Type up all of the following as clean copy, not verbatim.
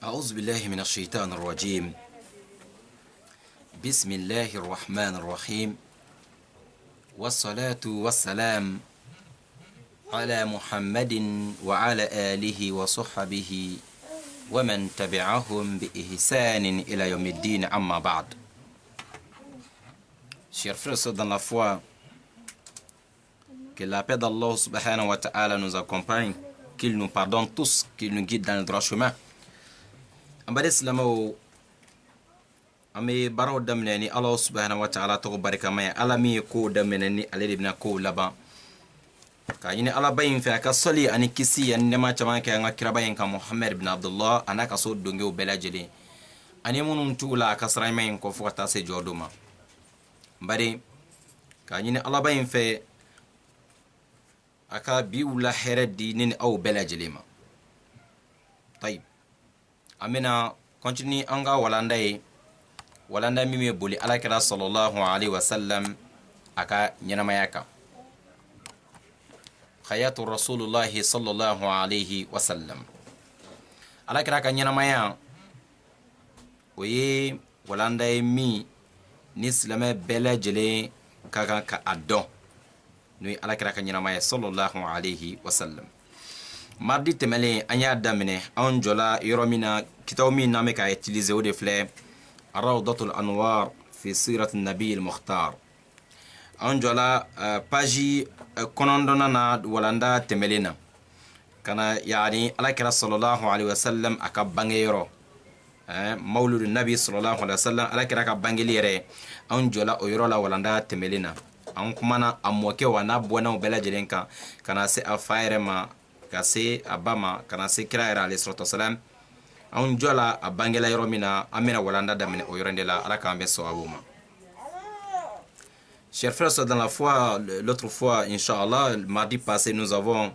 أعوذ بالله من الشيطان الرجيم. بسم الله الرحمن الرحيم، والصلاة والسلام على محمد وعلى آله وصحبه ومن تبعهم بإحسان إلى يوم الدين. أما بعد. Chers frères et sœurs dans la foi, que la paix d'Allah subhanahu wa ta'ala nous accompagne, qu'il nous pardonne tous, qu'il nous guide dans le droit chemin. Ambade silamaw ame baraw damne ni Allah subhanahu wa ta'ala to baraka may alami ko damne ni alibna ko laba ka yini ala bayin fa ka soli ani kisi an nema chama ka ngakira bayin ka Muhammad ibn Abdullah anaka so donge o belajeli ani munun tula ka sray may ko fota se joduma mbade ka yini ala bayin fa aka biula heredi ni aw belajeli ma tayib amina continue anga walanda mimi boli alakira sallallahu alaihi wasallam aka nyanamayaka khayatu rasulullah sallallahu alaihi wasallam alakira ka nyanamaya oye walanda mi ni islama bela jele ka adon nui alakira ka nyanamaya sallallahu alaihi wasallam mardi temele anya damine anjola yoromina kitawmi name ka utiliser de fleur rawdatul anwar fi sirat an-nabi al-mukhtar anjola page konondona na walanda temelena kana yani alakira sallallahu alaihi wasallam aka bangeyro maulud an-nabi sallallahu alaihi wasallam alakira ka bangelire anjola oyrola walanda temelena an kumana amoke wana bona bela jelenka kana se afairema kase abama kana se kiraira alayhi salatu wasalam on jola abangela yoromina amena walanda damine o yorende la alaka ambe so abuma. Chers frères dans la foi, l'autre fois inchallah le mardi passé nous avons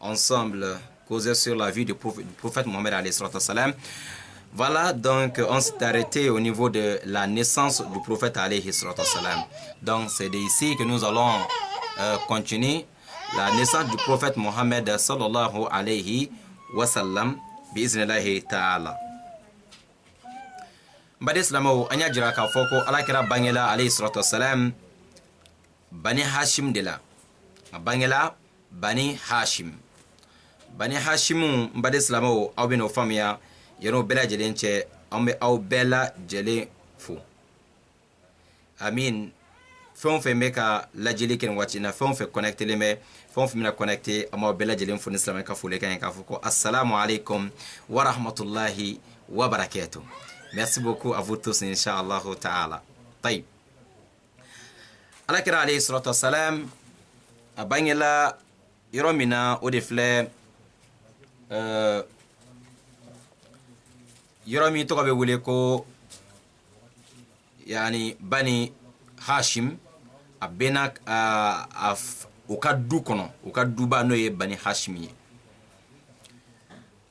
ensemble causé sur la vie du prophète Mohammed alayhi salatu wasalam. Voilà, donc on s'est arrêté au niveau de la naissance du prophète alayhi salatu wasalam. Donc c'est d'ici que nous allons continuer la naissance du prophète Mohammed sallallahu alayhi wa sallam biiznillahi ta'ala. Mbade islamo anya jira ka foko alakira bangela alayhi salatu wasalam bani Hashim de la bangela bani Hashim mbade islamo awbino famia yeno bela jelenche ambe aw bela jele fu amin fon fe meka la jeli ken watina fon fe connecter le me fon fe mina connecter ama bela jelen fu islam ka fu le kan ka fu ko assalamu alaikum wa rahmatullahi wa barakatuh. Merci beaucoup à vous tous inchallah ta'ala. Tayib alakira alayhi salatu wassalam abangela yoromina odefle yoromi to be wule ko yani bani Hashim abena ukadu kono ukadu ba no ye bani Hashimi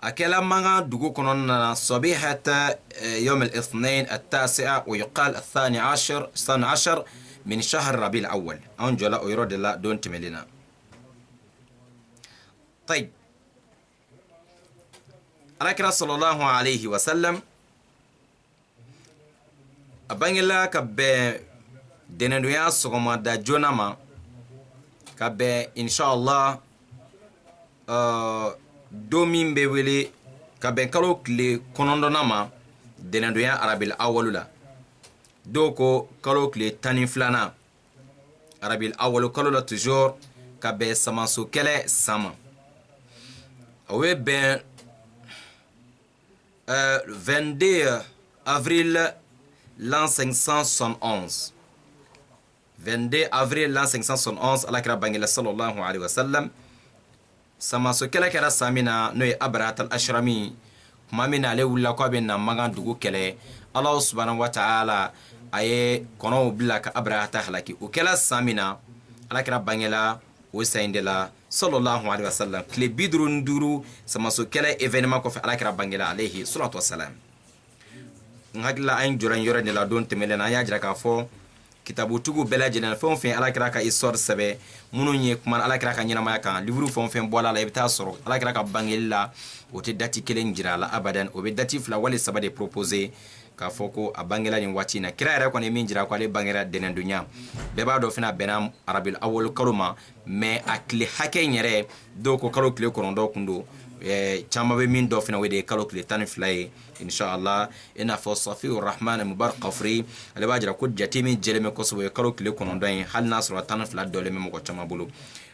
akela manga dugu kono na صبيحة يوم الاثنين التاسع ويقال الثاني عشر من شهر ربيع الأول أنجلا ويرد لا دون تملينا. طيب الأكرم صلى الله عليه وسلم أبانيلا كب دنيا سوما دا جونما كب إن شاء الله دومين بيولي كب كلو كلي كونوندونما دنيا عربي الأول لا دوكو كلو كلي تاني فلانا عربي الأول كلو لا تجور كب سماسو كله سما أوي بين 22 avril l'an 571 22 avril l'an 571 alakira bangela sallallahu alaihi wasallam. Sama so kɛlɛ kɛra san min na n'o ye Abrahat al-Ashrami, kuma min na ale wulila k'a bɛ na Magan dugu kɛlɛ. Allah subhanahu wa ta'ala a ye kɔnɔw bila ka Abrahata halaki. O kɛla san min na alakira bangela o san de la sallallahu alaihi wasallam. Tile 55 sama so kɛlɛ événement kɔfɛ alakira bangela alayhi salatu wassalam. N hakilila an jɔra yɔrɔ de la don tɛmɛlen na an y'a jira k'a fɔ kitabutugu bɛɛ lajɛlen fɛn o fɛn alakira ka histoire sɛbɛ minnu ye kuma alakira ka ɲɛnamaya kan livre fɛn o fɛn bɔla la i bɛ taa sɔrɔ alakira ka bangeli la o tɛ dati kelen jira a la abadan. O bɛ dati 2 wali 3 de proposer k'a fɔ ko a bangela nin waati in na. Kira yɛrɛ kɔni min jira ko ale bangera dɛnɛndonya. Bɛɛ b'a dɔn fana bɛnna arabil awwal kalo ma, mais a tile hakɛ in yɛrɛ dɔw ko kalo tile 9 kun don. Caman bɛ min dɔ fana o de ye kalo tile 12 ye inshallah. I n'a fɔ Safiur Rahman Mubarak Kafri ale b'a jira ko jate min jɛlen bɛ kosɛbɛ o ye kalo tile 9 ye, hali n'a sɔrɔ 12 dɔlen bɛ mɔgɔ caman bolo.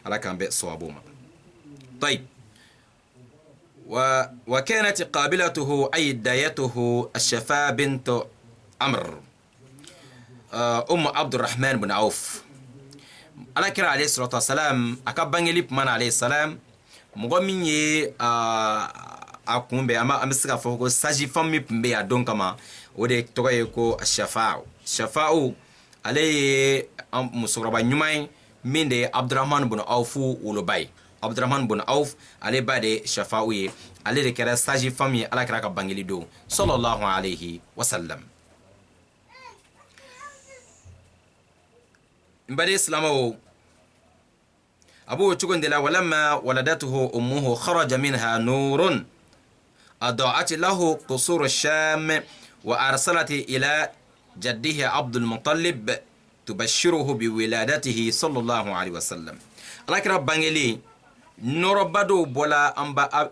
Ala k'an bɛ sawabo ma. طيب وكانت قابلته أي دايته الشفاء بنت عمرو عبد الرحمن بن عوف. على كرا عليه الصلاة والسلام أكبر من عليه السلام مغمي akunbe ama amesika foko saji fami pembe ya don kama ode toka yeko shafa'u ale musuraba nyumai minde Abdurrahman bin Auf ulubay. Abdurrahman bin Auf ale bade shafa'u ye ale de kera saji fami ala kira ka bangeli do sallallahu alayhi wasallam. mbade islamo abu chukundela walamma waladatuhu ummuhu kharaja minha nurun أضاعت له قصور الشام وأرسلت إلى جده عبد المطلب تبشره بولادته صلى الله عليه وسلم. لكن بانجلي نور بدو بولا أمبا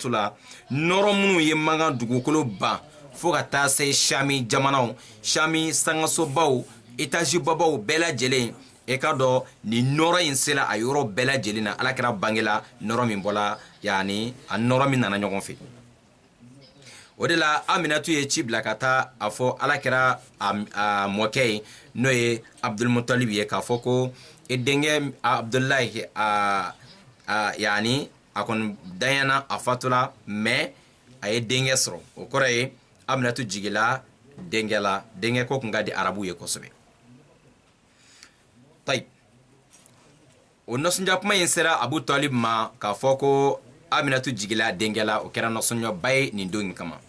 لا نور منو يمغا دوغوكلو با فوغا تاسي شامي جمانو شامي سانغسو باو إتاجي باباو بلا جلين ekado ni noro insela ayoro bela jelina alakira bangela noro min bola yani an noro min nana ɲɔgɔn fɛ. O de la Aminatu ye ci bila ka taa a fɔ alakira a mɔkɛ ye n'o ye Abdul Muttalib ye k'a fɔ ko e denkɛ Abdullahi yani a kɔni danyana a fatula mais a ye denkɛ sɔrɔ. O kɔrɔ ye Aminatu jigila denkɛ la, denkɛ ko kun ka di arabu ye kosɛbɛ. طيب ونسنجا كما ينسرا أبو طالب ما كافوكو أميناتو جيجلا دينجلا وكرا نسنجا باي نندوين كما.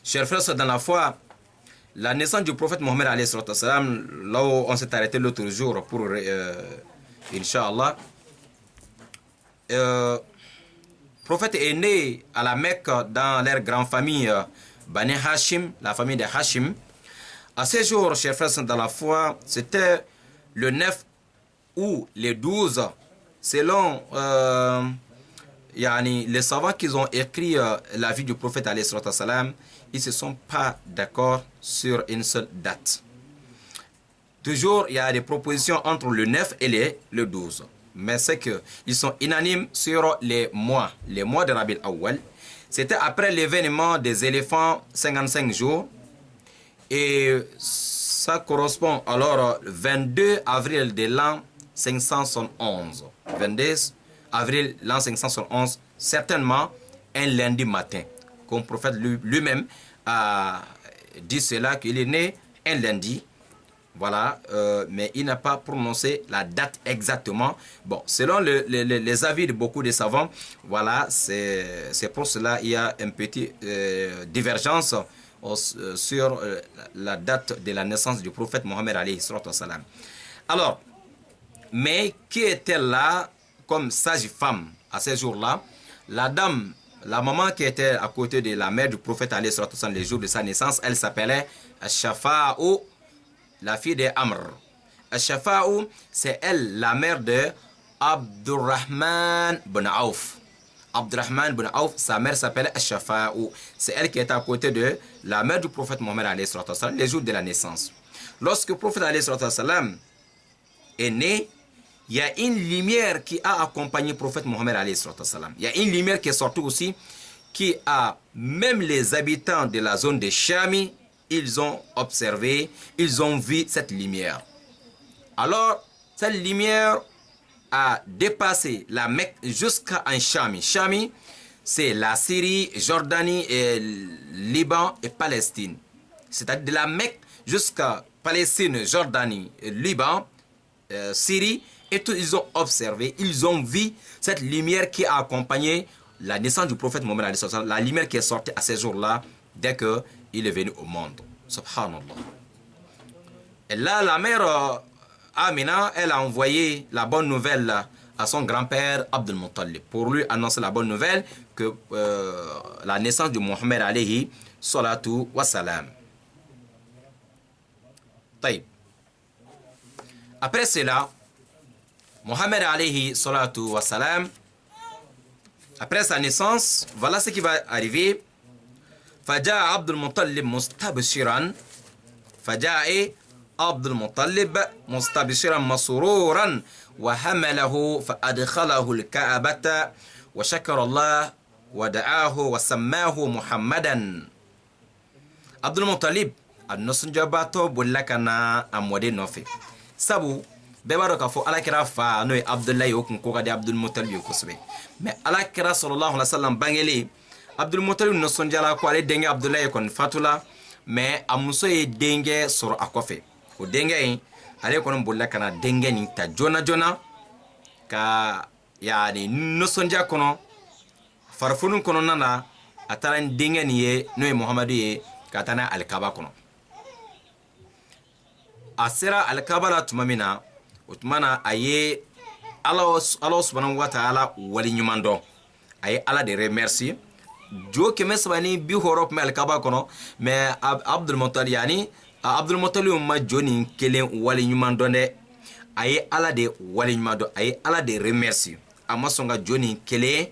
Chers frères, dans la foi, la naissance du prophète Mohammed alayhi salatu wassalam, là où on s'est arrêté l'autre jour pour Inch'Allah, le prophète est né à la Mecque dans leur grande famille Bani Hashim, la famille de Hashim. À ces jours, chers frères, dans la foi, c'était le 9 ou le 12, selon les savants qui ont écrit la vie du prophète alayhi salatu wassalam, ils ne se sont pas d'accord sur une seule date. Toujours, il y a des propositions entre le 9 et le 12. Mais c'est qu'ils sont unanimes sur les mois de Rabi al-Awwal. C'était après l'événement des éléphants, 55 jours. Et ça correspond alors au 22 avril de l'an 571. 22 avril l'an 571, certainement un lundi matin. Comme le prophète lui-même a dit cela, qu'il est né un lundi. Voilà, mais il n'a pas prononcé la date exactement. Bon, selon les avis de beaucoup de savants, voilà, c'est pour cela qu'il y a une petite divergence sur la date de la naissance du prophète Mohammed alayhi salam. Alors, mais qui était là comme sage-femme à ces jours-là? La dame, la maman qui était à côté de la mère du prophète alayhi salam les jours de sa naissance, elle s'appelait Shafa'u, la fille de Amr. Shafa'u, c'est elle, la mère de Abdurrahman bin Auf. Abdurrahman bin Auf, sa mère s'appelait Shafa'u. C'est elle qui était à côté de la mère du prophète Mohammed alayhi salam les jours de la naissance. Lorsque le prophète alayhi salam est né, il y a une lumière qui a accompagné le prophète Mohammed alayhi salam. Il y a une lumière qui est sortie aussi, qui a même les habitants de la zone de Chami ils ont observé, ils ont vu cette lumière. Alors, cette lumière a dépassé la Mecque jusqu'à un Chami. Chami, c'est la Syrie, Jordanie, et Liban et Palestine. C'est-à-dire de la Mecque jusqu'à Palestine, Jordanie, Liban, Syrie, et tout, ils ont observé, ils ont vu cette lumière qui a accompagné la naissance du prophète Mohammed, la lumière qui est sortie à ces jours-là, dès qu'il est venu au monde. Subhanallah. Et là, la mère Amina, elle a envoyé la bonne nouvelle à son grand-père Abdul Muttalib pour lui annoncer la bonne nouvelle que la naissance de Mohammed alayhi salatu wassalam. Taïb. Après cela, Mohammed alayhi salatu wassalam, après sa naissance, voilà ce qui va arriver. Faja Abdul Muttalib mustabshiran. Faja'a عبد المطلب مستبشرا مسرورا وحمله فأدخله الكعبة وشكر الله ودعاه وسماه محمدا. عبد المطلب النسنجباتو بولكنا أمودي نوفي سابو ببارو كفو على كرا فا نوي عبد الله يوكن كوكا دي عبد المطلب يوكسبي مي على كرا صلى الله عليه وسلم بانجلي عبد المطلب نسنجلا كو علي دنگي عبد الله يكون فاتولا مي أمسو يدنگي سورو أكوفي o dengue in ale kono bolla kana dengue ni ta jona jona ka yani nosonja kono farfunun kono nana ataran dengue ni ye no Muhammadu ye ka tana alkaba kono asira alkaba la tumamina utmana aye Allah subhanahu wa ta'ala wali nyumando aye ala de remercier jo ke mesbani bi horop me alkaba kono me Abdul Muttalib yani Abdul Muttalib ma joni kelen wali nyuman donde aye ala de wali nyuman do aye ala de remercier amma songa joni kelen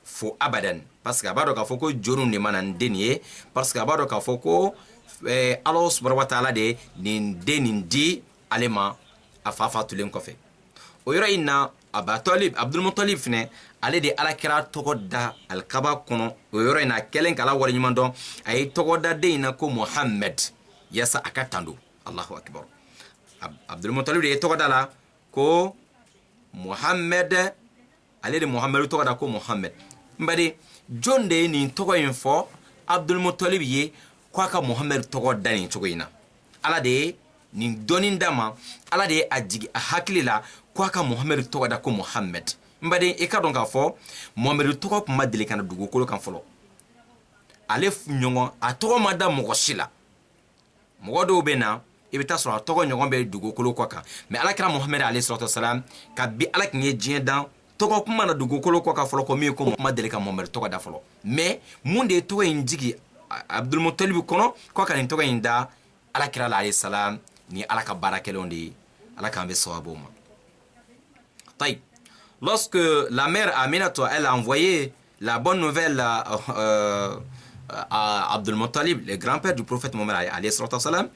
fo abadan parce que abado ka foko jonu ne manan denier parce que abado ka foko Allah subhanahu wa ta'ala de nin denin di alema afafa tulen ko fe o yoro inna Abdul Muttalib fne ale de ala kira togoda alkaba kono o yoro ina kelen kala wali nyuman do aye togoda de ina ko Muhammad yasa akatando. Allahu akbar. Abdul Muttalib de togoda la ko Muhammad ale de Muhammad togoda ko Muhammad mbade jonde ni togo info Abdul Muttalib ye kwa ka Muhammad togoda ni togoina ala de ni donin dama ala de ajigi hakilila kwa ka Muhammad togoda ko Muhammad mbade e ka don ka fo Muhammad togo kuma dele kana dugo kolo kan folo ale nyongo a togo mada mogoshila mogodo bena ibita so togo nyongo be dugo kolo kwa ka mais ala kira Muhammad alayhi salatu wasalam ka bi ala kinye jiendan togo kuma na dugo kolo kwa ka folo ko mi ko kuma dele ka Muhammad togo da folo mais munde togo injigi Abdul Muttalib kono kwa ka ni togo inda ala kira alayhi salam ni ala ka barakelondi ala ka be sawabuma. Taïb. Lorsque la mère Aminatou elle a envoyé la bonne nouvelle à Abdul Muttalib, le grand-père du prophète Mohammed alayhi salam,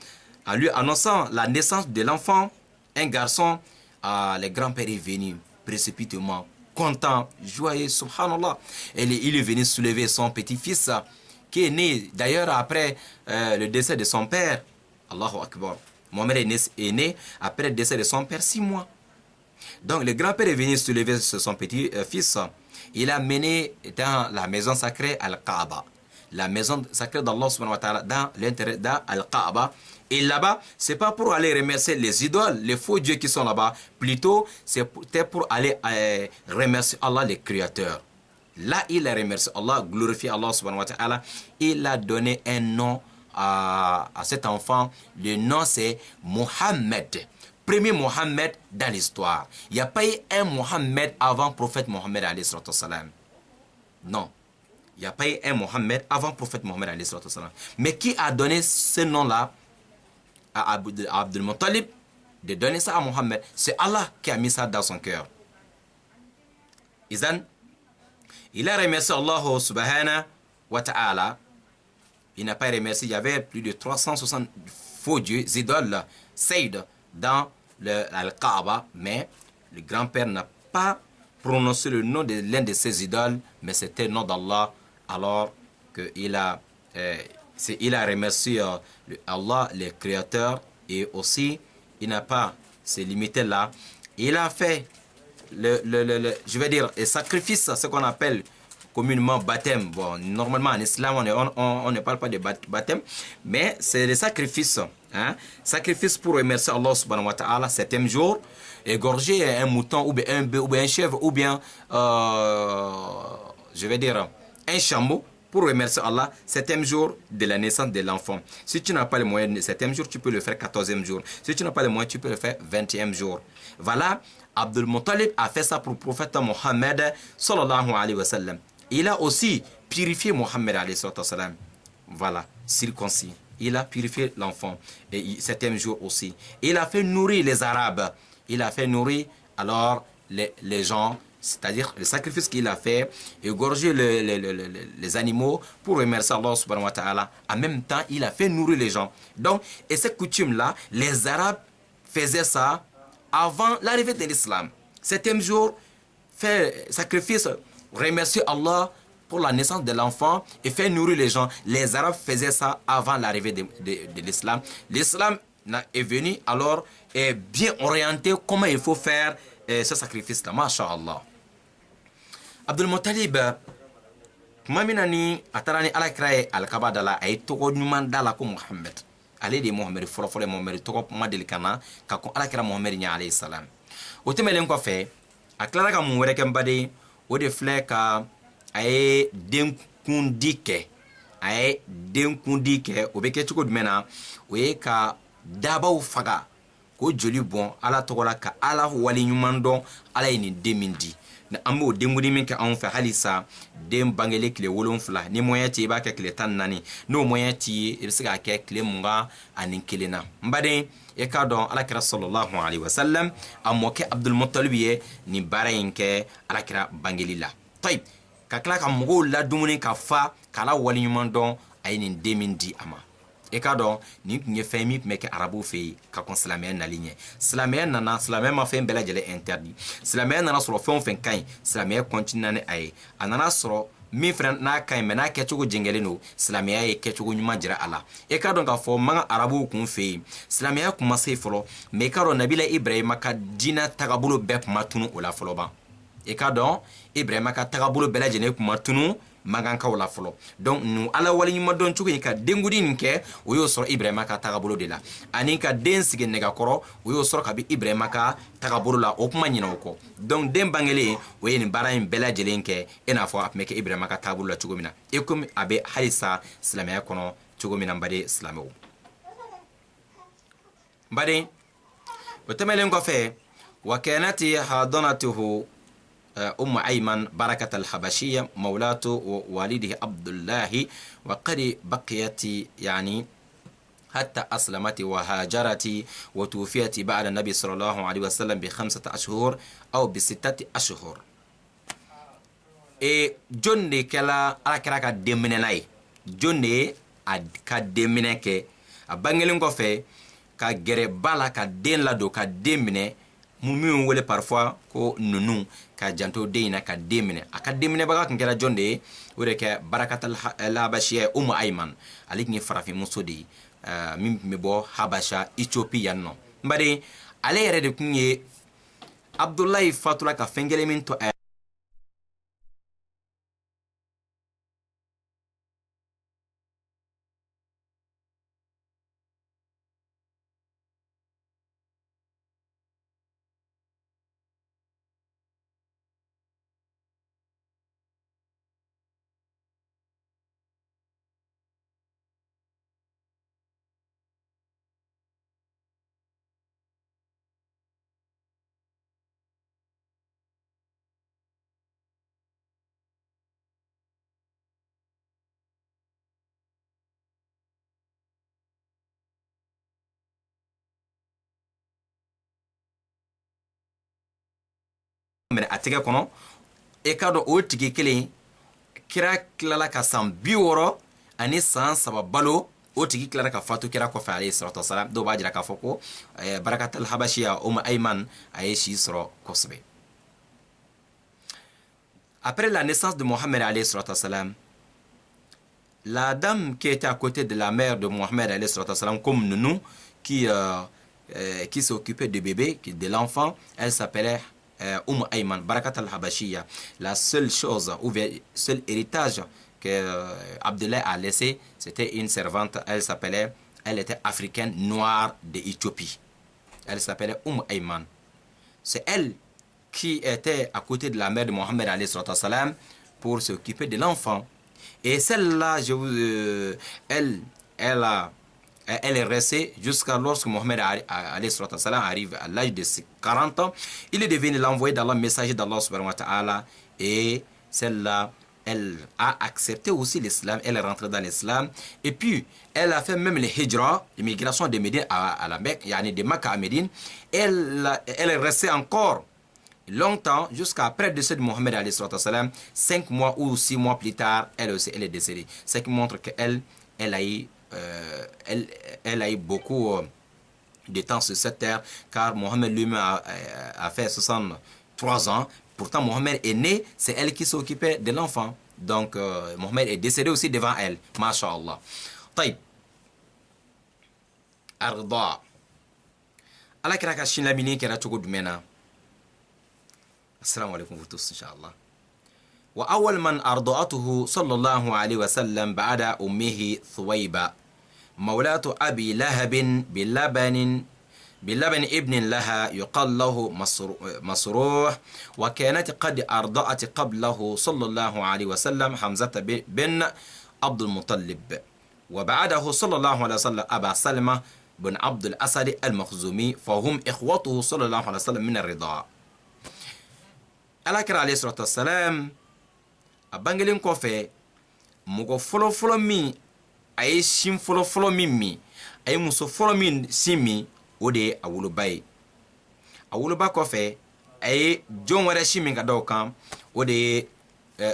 en lui annonçant la naissance de l'enfant, un garçon, le grand-père est venu précipitamment, content, joyeux, subhanallah. Il est venu soulever son petit-fils qui est né d'ailleurs après le décès de son père. Allahu Akbar. Mohammed est né après le décès de son père 6 mois. Donc le grand-père est venu soulever son petit-fils. Il a mené dans la maison sacrée Al-Kaaba. La maison sacrée d'Allah subhanahu wa ta'ala dans l'intérieur d'Al-Kaaba. Et là-bas, c'est pas pour aller remercier les idoles, les faux dieux qui sont là-bas. Plutôt, c'était pour aller remercier Allah, le Créateur. Là, il a remercié Allah, glorifié Allah subhanahu wa ta'ala. Il a donné un nom à cet enfant. Le nom, c'est Mohammed. Premier Mohammed dans l'histoire. Il n'y a pas eu un Mohammed avant le prophète Mohammed alayhi salam. Non. Il n'y a pas eu un Mohammed avant le prophète Mohammed alayhi salam. Mais qui a donné ce nom-là à Abdul Muttalib, de donner ça à Mohammed? C'est Allah qui a mis ça dans son cœur. Izan, il a remercié Allah subhanahu wa ta'ala. Il n'a pas remercié, il y avait plus de 360 faux dieux, idoles, Saïd, dans Al-Kaaba, mais le grand-père n'a pas prononcé le nom de l'un de ses idoles, mais c'était le nom d'Allah, alors qu'il a Il a remercié Allah, le Créateur, et aussi, il n'a pas se limité là. Il a fait je vais dire, le sacrifice, ce qu'on appelle communément baptême. Bon, normalement en islam, on ne parle pas de baptême, mais c'est le sacrifice. Hein? Sacrifice pour remercier Allah subhanahu wa ta'ala, 7e jour, égorger un mouton, ou bien un bœuf, ou bien un chèvre, ou bien, je vais dire, un chameau, pour remercier Allah, 7e jour de la naissance de l'enfant. Si tu n'as pas les moyens de 7e jour, tu peux le faire 14e jour. Si tu n'as pas les moyens, tu peux le faire 20e jour. Voilà, Abdul Muttalib a fait ça pour le prophète Mohammed sallallahu alayhi wa sallam. Il a aussi purifié Mohammed alayhi wa sallam. Voilà, circoncis. Il a purifié l'enfant. Et 7e jour aussi. Il a fait nourrir les Arabes. Il a fait nourrir alors les gens. C'est-à-dire le sacrifice qu'il a fait, égorger les animaux pour remercier Allah subhanahu wa ta'ala. En même temps, il a fait nourrir les gens. Donc, et cette coutume-là, les Arabes faisaient ça avant l'arrivée de l'islam. 7e jour, faire sacrifice, remercier Allah pour la naissance de l'enfant et faire nourrir les gens. Les Arabes faisaient ça avant l'arrivée de l'islam. L'islam est venu alors et bien orienté comment il faut faire ce sacrifice-là. Masha'Allah. Abdul Muttalib, kuma mina ni a taara ni alakira ye alikaba da la a ye tɔgɔ ɲuman da la ko Muhammad. Ale de ye Muhammad fɔlɔfɔlɔ ye. Muhammad tɔgɔ ma deli ka na ka kɔn alakira Muhammad ɲɛ alayhi salam. O tɛmɛlen kɔfɛ a tilara ka mun wɛrɛ kɛ n baden, o de filɛ ka a ye denkundi kɛ. A ye denkundi kɛ. O bɛ kɛ cogo jumɛn na? O ye ka dabaw faga ko joli bɔn ala tɔgɔ la, ka ala wali ɲuman dɔn ala ye nin den min di. An b'o denkundi min kɛ anw fɛ hali sa, den bangele tile 7, ni moyen t'i b'a kɛ tile 14, n'o moyen t'i ye i bɛ se k'a kɛ tile 21 na. N baden, i k'a dɔn alakira sallallahu alayhi wa sallam a mɔkɛ Abdul Muttalib ye nin baara in kɛ alakira bangeli la. Tayib, ka tila ka mɔgɔw ladumuni ka fa k'ala wali ɲuman dɔn a ye nin den min di a ma. I k'a dɔn nin tun ye fɛn min tun bɛ kɛ arabuw fɛ yen ka kɔn silamɛya nali ɲɛ. Silamɛya nana, silamɛya ma fɛn bɛɛ lajɛlen interdit. Silamɛya nana sɔrɔ fɛn o fɛn ka ɲi, silamɛya continue ni a ye. A nana sɔrɔ min fɛnɛ n'a ka ɲi mɛ n'a kɛcogo jɛngɛlen don, silamɛya ye kɛcogo ɲuman jira a la. I k'a dɔn k'a fɔ man ka arabuw kun fɛ yen silamɛya kun ma se fɔlɔ, mɛ i k'a dɔn nabila Ibrahima ka diinɛ tagabolo bɛɛ kun ma tunu o la fɔlɔ ban. I k'a dɔn Ibrahima ka tagabolo bɛɛ lajɛlen kun ma tunu magankaw la fɔlɔ. Donc nu ala wali ɲuman dɔn cogo in ka dengudi nin kɛ, o y'o sɔrɔ Ibrahima ka tagabolo de la. Ani ka den sigi nɛgɛkɔrɔ, o y'o sɔrɔ kabi Ibrahima ka tagabolo la. O kuma ɲinɛ o kɔ. Donc den bangelen, o ye nin baara in bɛɛ lajɛlen kɛ i n'a fɔ a tun bɛ kɛ Ibrahima ka tagabolo la cogo min na. Et comme a bɛ halisa silamɛya kɔnɔ cogo min na n baden silamɛw. N baden, o tɛmɛlen kɔfɛ, wa kanati hadanatuhu أيمن بركة الحبشية مولاة والده عبد الله، وقد بقيت يعني حتى أسلمت وهاجرت وتوفيت بعد النبي صلى الله عليه وسلم ب5 أشهر أو ب6 أشهر. جون كلا أكرا كدمناي جون كدمنك أبانغلين كوفي كغربالا كدين لادو كدمنه mumi wele parfois ko nunu ka janto deina ka demine aka demine baga kan kera jonde wore ke barakatal habashiya Ayman alik ni farafi musodi mim me bo habasha Ethiopia no mbade ale yere de kunye Abdullahi fatula ka fengele min to men atege kono e kado o tigi kelen kira kilala ka san 60 ani san 7 balo o tigi kilala ka fatu kira ko fa alayhi salatu wasalam do ba jira ka foko barakatul habashiya Ayman aye shi soro kosbe. Après la naissance de Mohammed alayhi salatu wasalam, la dame qui était à côté de la mère de Mohammed alayhi salatu wassalam, comme nous, qui s'occupait du bébé, de l'enfant, elle s'appelait Ayman, Barakat al-Habashiyya. La seule chose, ou seul héritage que Abdullah a laissé, c'était une servante, elle était africaine noire d'Éthiopie. Elle s'appelait Ayman. C'est elle qui était à côté de la mère de Mohammed alayhi salatu wassalam pour s'occuper de l'enfant. Et celle-là, elle est restée jusqu'à lorsque Mohammed arrive à l'âge de 40 ans. Il est devenu l'envoyé d'Allah, messager d'Allah subhanahu wa ta'ala. Et celle-là, elle a accepté aussi l'islam, elle est rentrée dans l'islam. Et puis, elle a fait même le hijra, l'immigration de Médine à la Mecque, de Mecca à Médine. Elle est restée encore longtemps, jusqu'à après le décès de Mohammed alayhi salatu wassalam, 5 mois ou 6 mois plus tard, elle aussi, elle est décédée. Ce qui montre qu'elle elle a eu beaucoup de temps sur cette terre, car Mohammed lui-même a fait 63 ans. Pourtant, Mohammed est né, c'est elle qui s'occupait de l'enfant. Donc, Mohammed est décédé aussi devant elle. Masha'Allah. Taïb. Arda. Ala kira ka shin lamini kira cogo dumena. Assalamu alaikum vous tous, Inch'Allah. وأول من أرضعته صلى الله عليه وسلم بعد أمه ثويبة مولاة أبي لهب بلبن ابن لها يقال له مسروح وكانت قد أرضعت قبله صلى الله عليه وسلم حمزة بن عبد المطلب وبعده صلى الله عليه وسلم أبا سلمة بن عبد الأسد المخزومي فهم إخوته صلى الله عليه وسلم من الرضاعة. Alakira alayhi salatu wassalam a bangelen kɔfɛ mɔgɔ fɔlɔfɔlɔ min a ye sin fɔlɔfɔlɔ min min a ye muso fɔlɔ min sin min o de ye a woloba ye. A woloba kɔfɛ a ye jɔn wɛrɛ sin min ka da o kan o de ye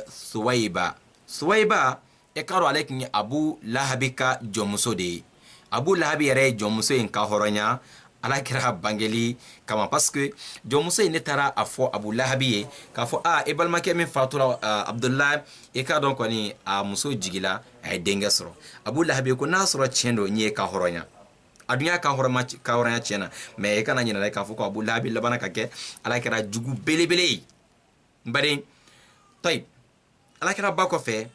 Suwaiba. Suwaiba e k'a dɔn ale tun ye Abu Lahabi ka jɔnmuso de ye. Abu Lahabi yɛrɛ ye jɔnmuso in ka hɔrɔnya Alakira bangeli kama, parce que jɔnmuso in ne taara a fɔ Abu Lahabi ye k'a fɔ e balimakɛ min fatura Abdullah, e k'a dɔn kɔni a muso jigila a ye denkɛ sɔrɔ. Abu Lahabi ko n'a sɔrɔ tiɲɛ don n ye ka hɔrɔnya, a dun y'a ka hɔrɔnya tiɲɛ na, mais e kana ɲinɛ k'a fɔ ko Abu Lahabi labana ka kɛ Alakira jugu belebele ye. N baden tayi, Alakira ba kɔfɛ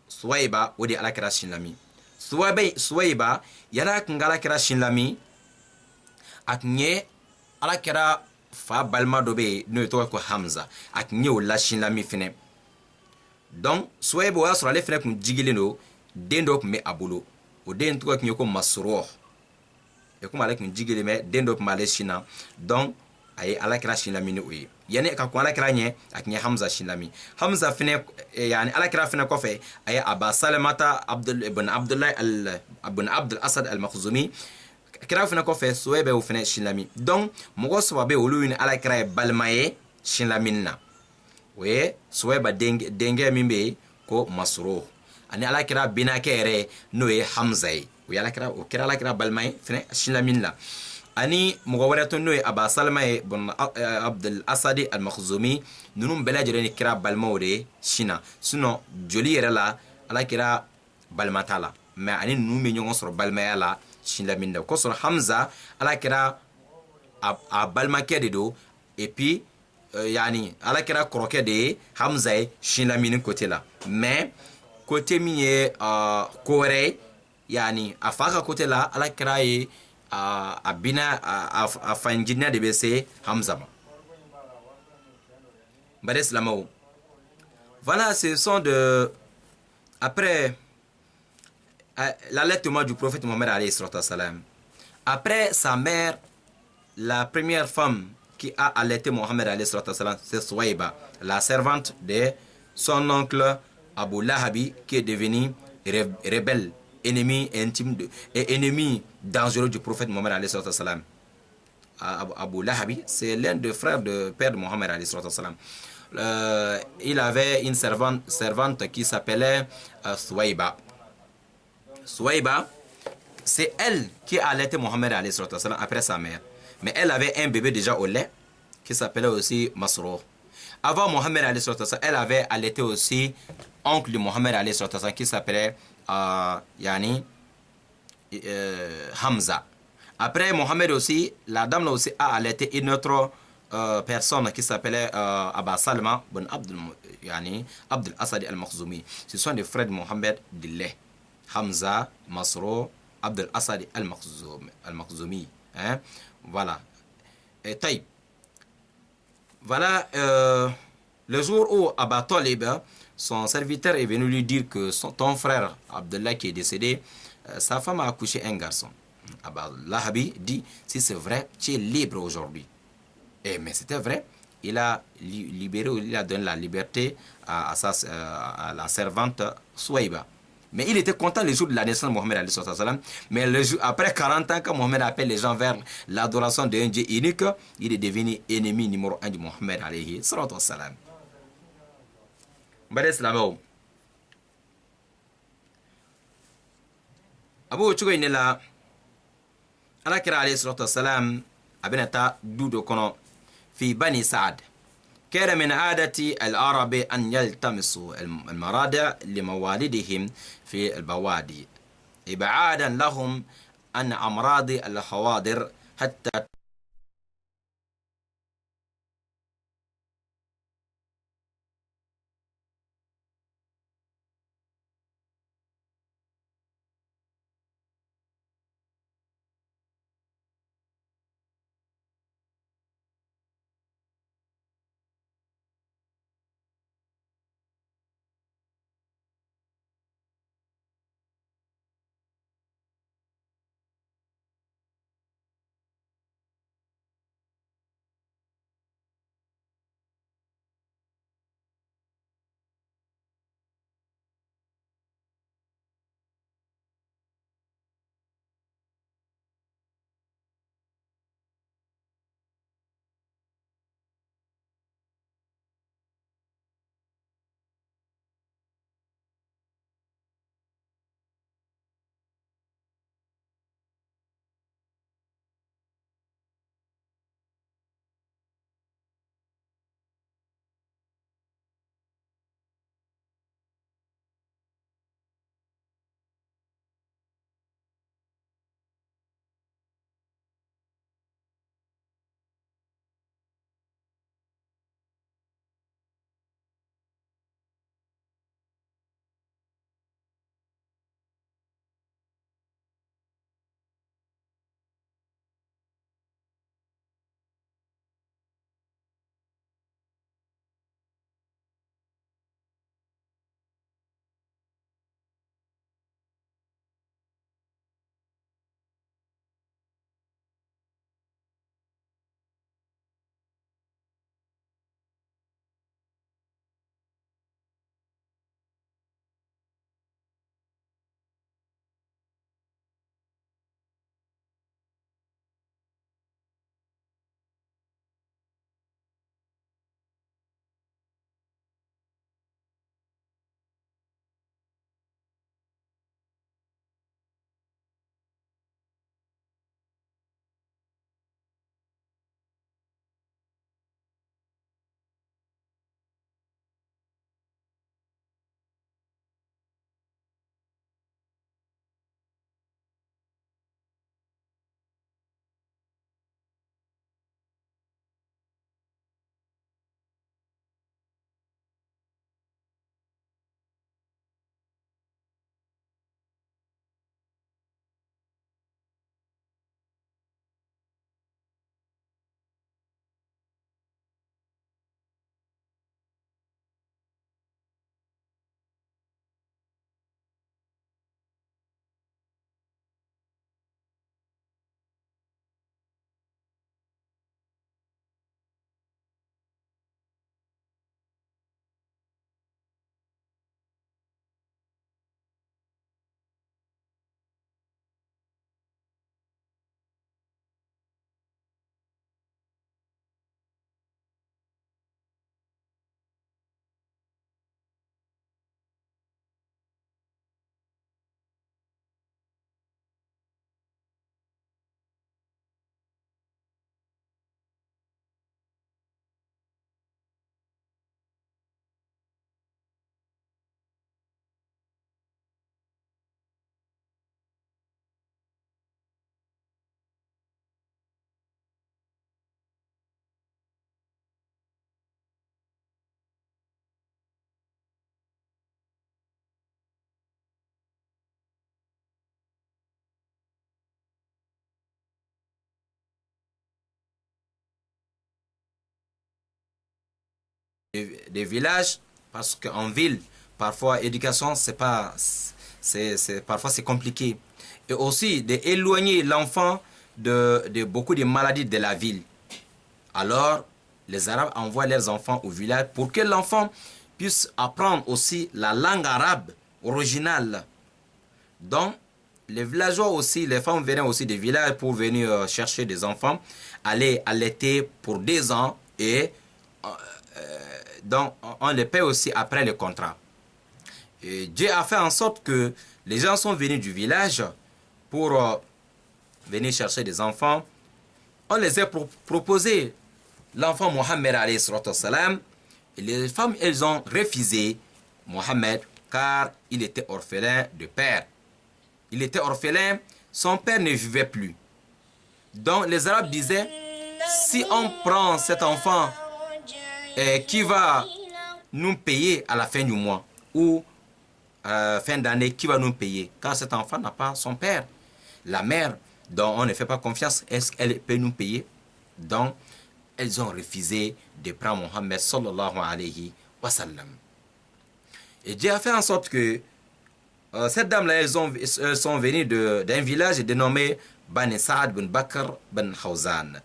Suwaiba o de Alakira sin lami. Suwaiba yala kun ka Alakira sin lami a tun ye Alakira fa balima dɔ bɛ yen n'o ye tɔgɔ ko Hamza, a tun ye o lasin lami fɛnɛ. Donc Suwaiba o y'a sɔrɔ ale fɛnɛ tun jigilen don, den dɔ tun bɛ a bolo, o den tɔgɔ tun ye ko Masruh. Et comme ale tun jigilen bɛ den dɔ tun b'ale sin na, donc a ye Alakira sin lami ni o ye. Yani ka kɔn Alakira ɲɛ, a tun ye Hamza sin lami. Hamza fɛnɛ Alakira fɛnɛ kɔfɛ a ye Aba Salamata ibn Abdullah ibn Abdul Asad al-Makhzumi. Kira fana kɔfɛ Suwaiba o fana sin lami. Donc mɔgɔ saba bɛ olu ni Alakira ye balima ye sin lamini na. O ye Suwaiba denkɛ min bɛ yen ko Masruh, ani Alakira binakɛ yɛrɛ n'o ye Hamza ye. O kɛra Alakira balima ye fana sin lamini la. Ani mɔgɔ wɛrɛ tun n'o ye Aba Salama ye Abdul Asadi al-Makhzumi. Ninnu bɛɛ lajɛlen ni kira balimaw de ye sin na. Sinon joli yɛrɛ la Alakira balima t'a la, mais ani ninnu bɛ ɲɔgɔn sɔrɔ balimaya la sin lamini la. Kosɔn Hamza Alakira a balimakɛ de don, et puis Alakira kɔrɔkɛ de ye Hamza ye sin lamini côté la. Mais côté min ye ko wɛrɛ ye, a fa ka côté la Alakira ye a bina a fanjina de bɛ se Hamza ma. Bade silamɛw, voilà, ce sont de après l'allaitement du prophète Mohammed alayhi salatu wassalam. Après sa mère, la première femme qui a allaité Mohammed alayhi salatu wassalam, c'est Suwaiba, la servante de son oncle Abu Lahabi, qui est devenu rebelle, ennemi intime et ennemi dangereux du prophète Mohammed alayhi salatu wassalam. Abu Lahabi, c'est l'un des frères de père de Mohammed alayhi salatu wassalam. Il avait une servante qui s'appelait Suwaiba. Suwaiba, c'est elle qui a allaité Mohammed alayhi salatu wassalam après sa mère. Mais elle avait un bébé déjà au lait qui s'appelait aussi Masruh. Avant Mohammed alayhi salatu wassalam, elle avait allaité aussi oncle de Mohammed alayhi salatu wassalam qui s'appelait yani Hamza. Après Mohammed aussi, la dame aussi a allaité une autre personne qui s'appelait Abba Salma bin Abdul Asadi al-Makhzoumi. Ce sont des frères de Mohammed de lait. Hamza, Masro, Abdul Asadi al-Makhzoumi. Hein? Voilà. Et taïb. Voilà le jour où Abba Talib, son serviteur, est venu lui dire que ton frère Abdullah qui est décédé, sa femme a accouché un garçon. Abba Lahabi dit, si c'est vrai, tu es libre aujourd'hui. Mais c'était vrai. Il a libéré, il a donné la liberté à la servante Souaïba. Mais il était content le jour de la naissance de Mohammed alayhi salam. Mais le jour, après 40 ans, quand Mohammed appelle les gens vers l'adoration d'un Dieu unique, il est devenu ennemi numéro 1 de Mohammed alayhi salam. Mbade Islamao. Abu Chugo inela alakira alayhi salam abenata dudo kono في بني سعد. كان من عادة العرب أن يلتمسوا المرادع لموالدهم في البوادي إبعادا لهم عن أمراض الحواضر حتى des villages, parce qu'en ville, parfois, éducation, parfois c'est compliqué. Et aussi d'éloigner l'enfant de beaucoup de maladies de la ville. Alors, les Arabes envoient leurs enfants au village pour que l'enfant puisse apprendre aussi la langue arabe originale. Donc, les villageois aussi, les femmes venaient aussi des villages pour venir chercher des enfants, aller allaiter pour 2 ans et donc on les paie aussi après le contrat. Et Dieu a fait en sorte que les gens sont venus du village pour venir chercher des enfants. On les a proposé l'enfant Mohammed alayhi salam, et les femmes, elles ont refusé Mohammed car il était orphelin de père. Il était orphelin, son père ne vivait plus. Donc les Arabes disaient, si on prend cet enfant qui va nous payer à la fin du mois ou fin d'année, qui va nous payer, car cet enfant n'a pas son père. La mère, dont on ne fait pas confiance, est-ce qu'elle peut nous payer? Donc, elles ont refusé de prendre Mohammed sallallahu alayhi wa sallam. Et Dieu a fait en sorte que cette dame-là, elles sont venues d'un village dénommé Bani Saad bin Bakr bin Khawzan.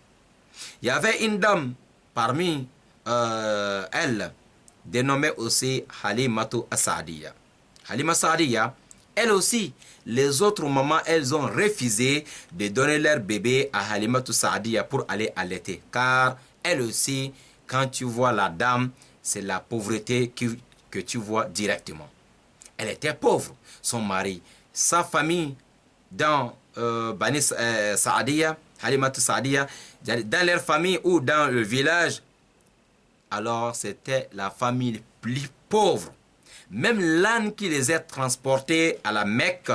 Il y avait une dame parmi elles, dénommée aussi Halimatu As-Saadiya. Halima Saadiya, elle aussi, les autres mamans, elles ont refusé de donner leur bébé à Halimatu Saadiya pour aller allaiter. Car elle aussi, quand tu vois la dame, c'est la pauvreté que tu vois directement. Elle était pauvre. Son mari, sa famille, dans Bani Saadiya, Halimatu Saadiya, dans leur famille ou dans le village, alors c'était la famille plus pauvre. Même l'âne qui les a transportés à la Mecque,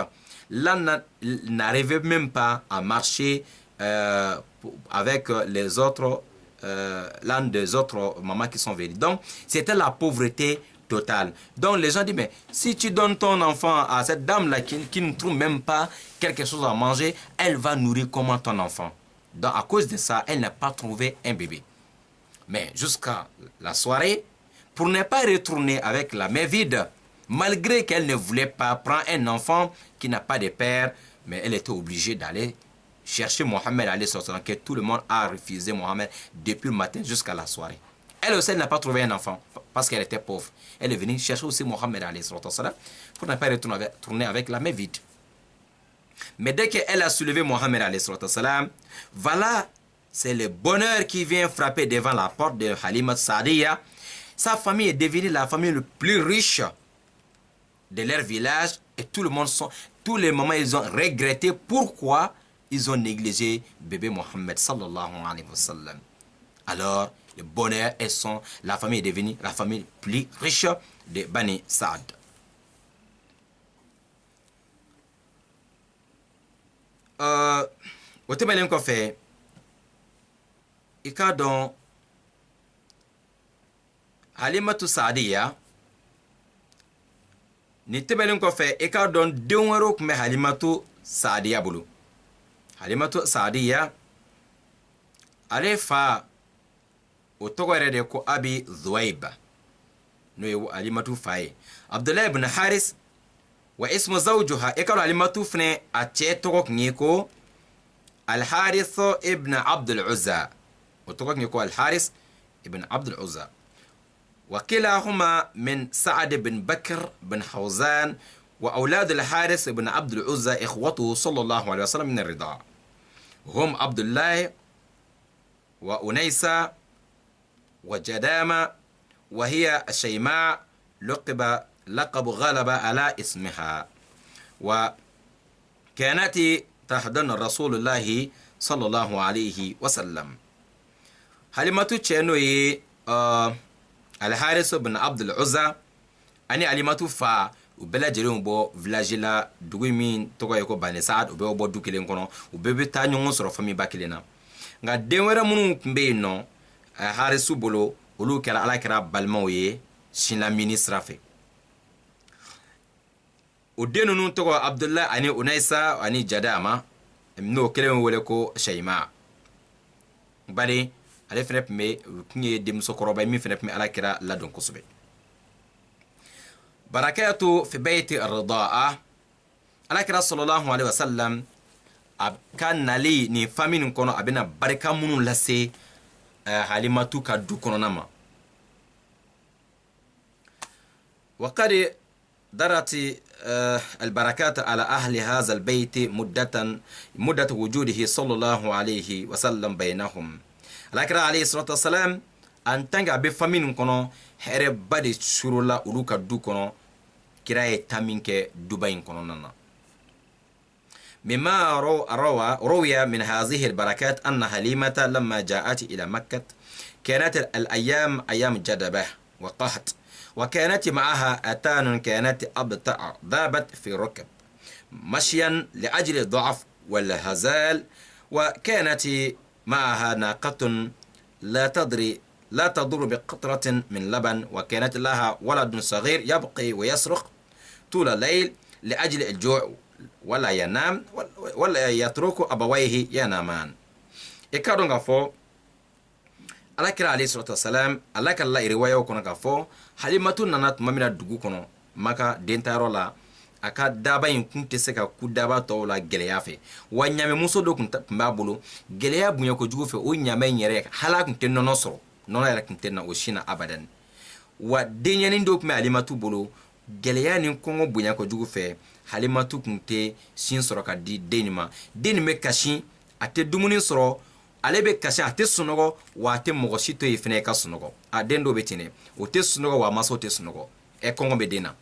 l'âne n'arrivait même pas à marcher avec les autres, l'âne des autres mamans qui sont venues. Donc, c'était la pauvreté totale. Donc, les gens disent, mais si tu donnes ton enfant à cette dame-là qui ne trouve même pas quelque chose à manger, elle va nourrir comment ton enfant? Donc, à cause de ça, elle n'a pas trouvé un bébé. Mais jusqu'à la soirée, pour ne pas retourner avec la main vide, malgré qu'elle ne voulait pas prendre un enfant qui n'a pas de père, mais elle était obligée d'aller chercher Mohammed alayhi salam, que tout le monde a refusé Mohammed depuis le matin jusqu'à la soirée. Elle aussi n'a pas trouvé un enfant parce qu'elle était pauvre. Elle est venue chercher aussi Mohammed alayhi salam pour ne pas retourner avec la main vide. Mais dès qu'elle a soulevé Mohammed alayhi salam, voilà, c'est le bonheur qui vient frapper devant la porte de Halima Saadiya. Sa famille est devenue la famille la plus riche de leur village et tous les mamans, ils ont regretté pourquoi ils ont négligé bébé Mohammed sallallahu alayhi wa sallam. Alors, le bonheur, la famille est devenue la famille plus riche de Bani Saad. Au témoin qu'on fait, il y a donc Halimatu Saadiya ni tebelen ko fe e ka don denwero kuma Halimatu Saadiya bulu. Halimatu Saadiya ale fa o togore de ko Abi Dhuwayba no ye Halimatu faye Abdullah ibn Haris wa ismu zawjuha e ka Halimatu fne a che togo ko Al-Harith ibn Abd al-Uzza o togo ko Al-Harith ibn Abd al-Uzza. وكلاهما من سعد بن بكر بن حوزان وأولاد الحارث بن عبد العزى إخوته صلى الله عليه وسلم من الرضاعة هم عبد الله وأنيسة وجدامة وهي شيماء لقب غلب على اسمها وكانت تحضن رسول الله صلى الله عليه وسلم. حليمة تشينوي Al-Harith ibn Abd al-Uzza ani Halimatu fa u bela jere bo village la dugu min togo yeko Bani Saad u be bo dukelen kono u bebe ta nyongo soro fami bakilena nga denwera munu kumbe no Harith bolo olu kala ala kira balmaw ye shinla ministre fe o denu nun togo Abdullah ani Unaysa ani Jadama no kelen wole ko Shayma bari ale fɛnɛ tun bɛ kun ye denmusokɔrɔba ye min fɛnɛ tun bɛ alakira ladon kosɛbɛ. barakatu fi bayti ar-rida'a, alakira sallallahu alaihi wasallam a ka nali ni famille kɔnɔ a bɛna barika minnu lase halimatu ka du kɔnɔna ma. وقد درت البركات على أهل هذا البيت مدة وجوده صلى الله عليه وسلم بينهم. لكن عليه الصلاة والسلام أن تنجا بفامين كنو هرب بدي شرولا أولوكا دو كنو كراي تامينك دبين كنو نانا. مما روي من هذه البركات أن حليمة لما جاءت إلى مكة كانت الأيام أيام جدبة وقحط، وكانت معها أتان كانت أبطأ ذابت في ركب مشيا لأجل الضعف والهزال، وكانت معها ناقة لا تضر بقطرة من لبن، وكانت لها ولد صغير يبقي ويصرخ طول الليل لأجل الجوع ولا ينام ولا يترك أبويه ينامان. إكادون غفو alakira alayhi salatu wasalam alaka la riwaya kono ka fo halimatu nana tuma mina dugu kono maka dentayɔrɔ la a ka daba in kun tɛ se ka ku daba tɔw la gɛlɛya fɛ, wa ɲamɛ muso dɔ kun b'a bolo gɛlɛya bonya kojugu fɛ. o ɲamɛ in yɛrɛ hala kun tɛ nɔnɔ sɔrɔ, nɔnɔ yɛrɛ kun tɛ na o sin na abadan. wa denɲɛnin dɔ kun bɛ halimatu bolo gɛlɛya ni kɔngɔ bonya kojugu fɛ halimatu kun tɛ sin sɔrɔ ka di den ma. den bɛ kasi, a tɛ dumuni sɔrɔ, ale bɛ kasi, a tɛ sunɔgɔ, wa a tɛ mɔgɔ si to yen fɛnɛ ka sunɔgɔ. a den dɔw bɛ ten dɛ, o tɛ sunɔgɔ wa masaw tɛ sunɔgɔ, kɔngɔ bɛ den na.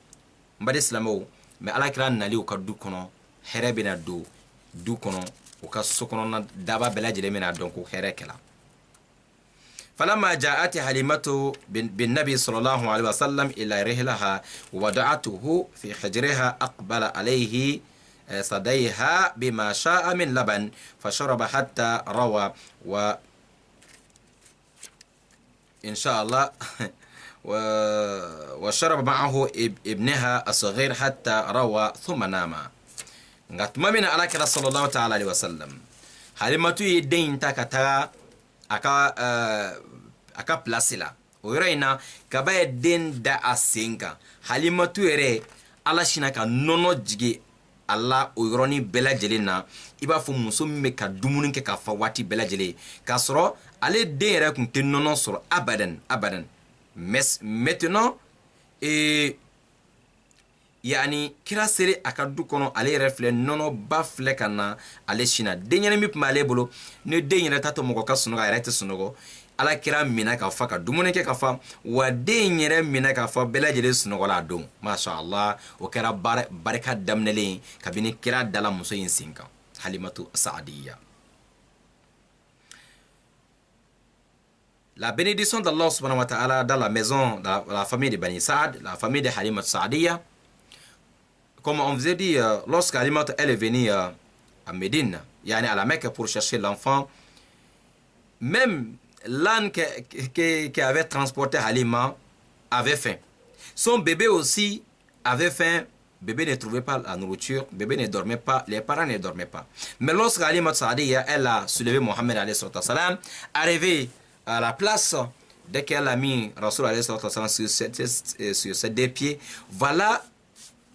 n badi silamɛw, mɛ alakira nali u ka du kɔnɔ hɛrɛ bɛna don du kɔnɔ, u ka so kɔnɔna daba bɛɛ lajɛlen bɛna dɔn ko hɛrɛ kɛla. فلما جاءت حليمة بالنبي صلى الله عليه وسلم إلى رحلها ووضعته في حجرها أقبل عليه صديها بما شاء من لبن فشرب حتى روى إن شاء الله وشرب معه ابنها الصغير حتى روى ثم نام. نغتما من على كلا صلى الله تعالى عليه وسلم حليمة يدين تاكتا aka place la o yɔrɔ in na kaba ye den da a sen kan. halimatu yɛrɛ ala sina ka nɔnɔ jigi a la o yɔrɔnin bɛɛ lajɛlen na, i b'a fɔ muso min bɛ ka dumuni kɛ ka fa waati bɛɛ lajɛlen, k'a sɔrɔ ale den yɛrɛ kun tɛ nɔnɔ sɔrɔ abadan. Maintenant yani kira sere a ka du kɔnɔ ale yɛrɛ filɛ nɔnɔ ba filɛ ka na ale sina. denɲɛrɛnin min tun b'ale bolo ni den yɛrɛ ta to mɔgɔ ka sunɔgɔ, a yɛrɛ tɛ sunɔgɔ, ala kira minɛ ka fa ka dumuni kɛ ka fa, wa den yɛrɛ minɛ ka fa bɛɛ lajɛlen sunɔgɔla a don. masha Allah, o kɛra barika daminɛlen kabini kira dala muso in sen kan, halimatu saadiya. La bénédiction d'Allah subhanahu wa ta'ala dans la maison de la famille de Bani Saad, la famille de Halimatu Saadiya. Comme on vous a dit, lorsque Halimatu elle est venue à Médine, yani à la Mecque pour chercher l'enfant, même l'âne qui avait transporté Halima avait faim. Son bébé aussi avait faim. Bébé ne trouvait pas la nourriture, bébé ne dormait pas, les parents ne dormaient pas. Mais lorsque Halimatu Saadiya elle a soulevé Mohammed alayhi salam, arrivé à la place, dès qu'elle a mis Rasoul alayhi salam sur ses deux pieds, voilà,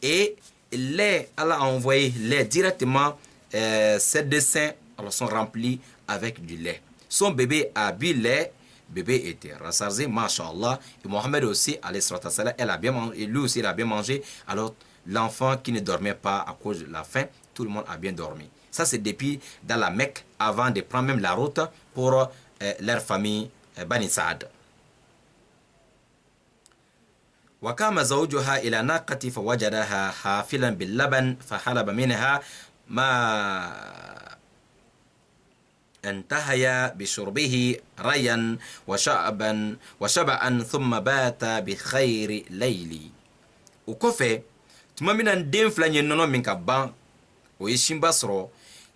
et elle a envoyé lait directement. Ses dessins sont remplis avec du lait. Son bébé a bu lait, bébé était rassasié, mashallah. Et Mohammed aussi, alayhi salam, elle a bien mangé, et lui aussi il a bien mangé. Alors l'enfant qui ne dormait pas à cause de la faim, tout le monde a bien dormi. Ça c'est depuis dans la Mecque, avant de prendre même la route pour leur famille Bani Saad. وقام زوجها إلى ناقة فوجدها حافلا باللبن فحلب منها ما انتهي بشربه ريا وشبعا ثم بات بخير ليلي. وكفى تمامنا دين فلان ينونو من كبان ويشين بصرو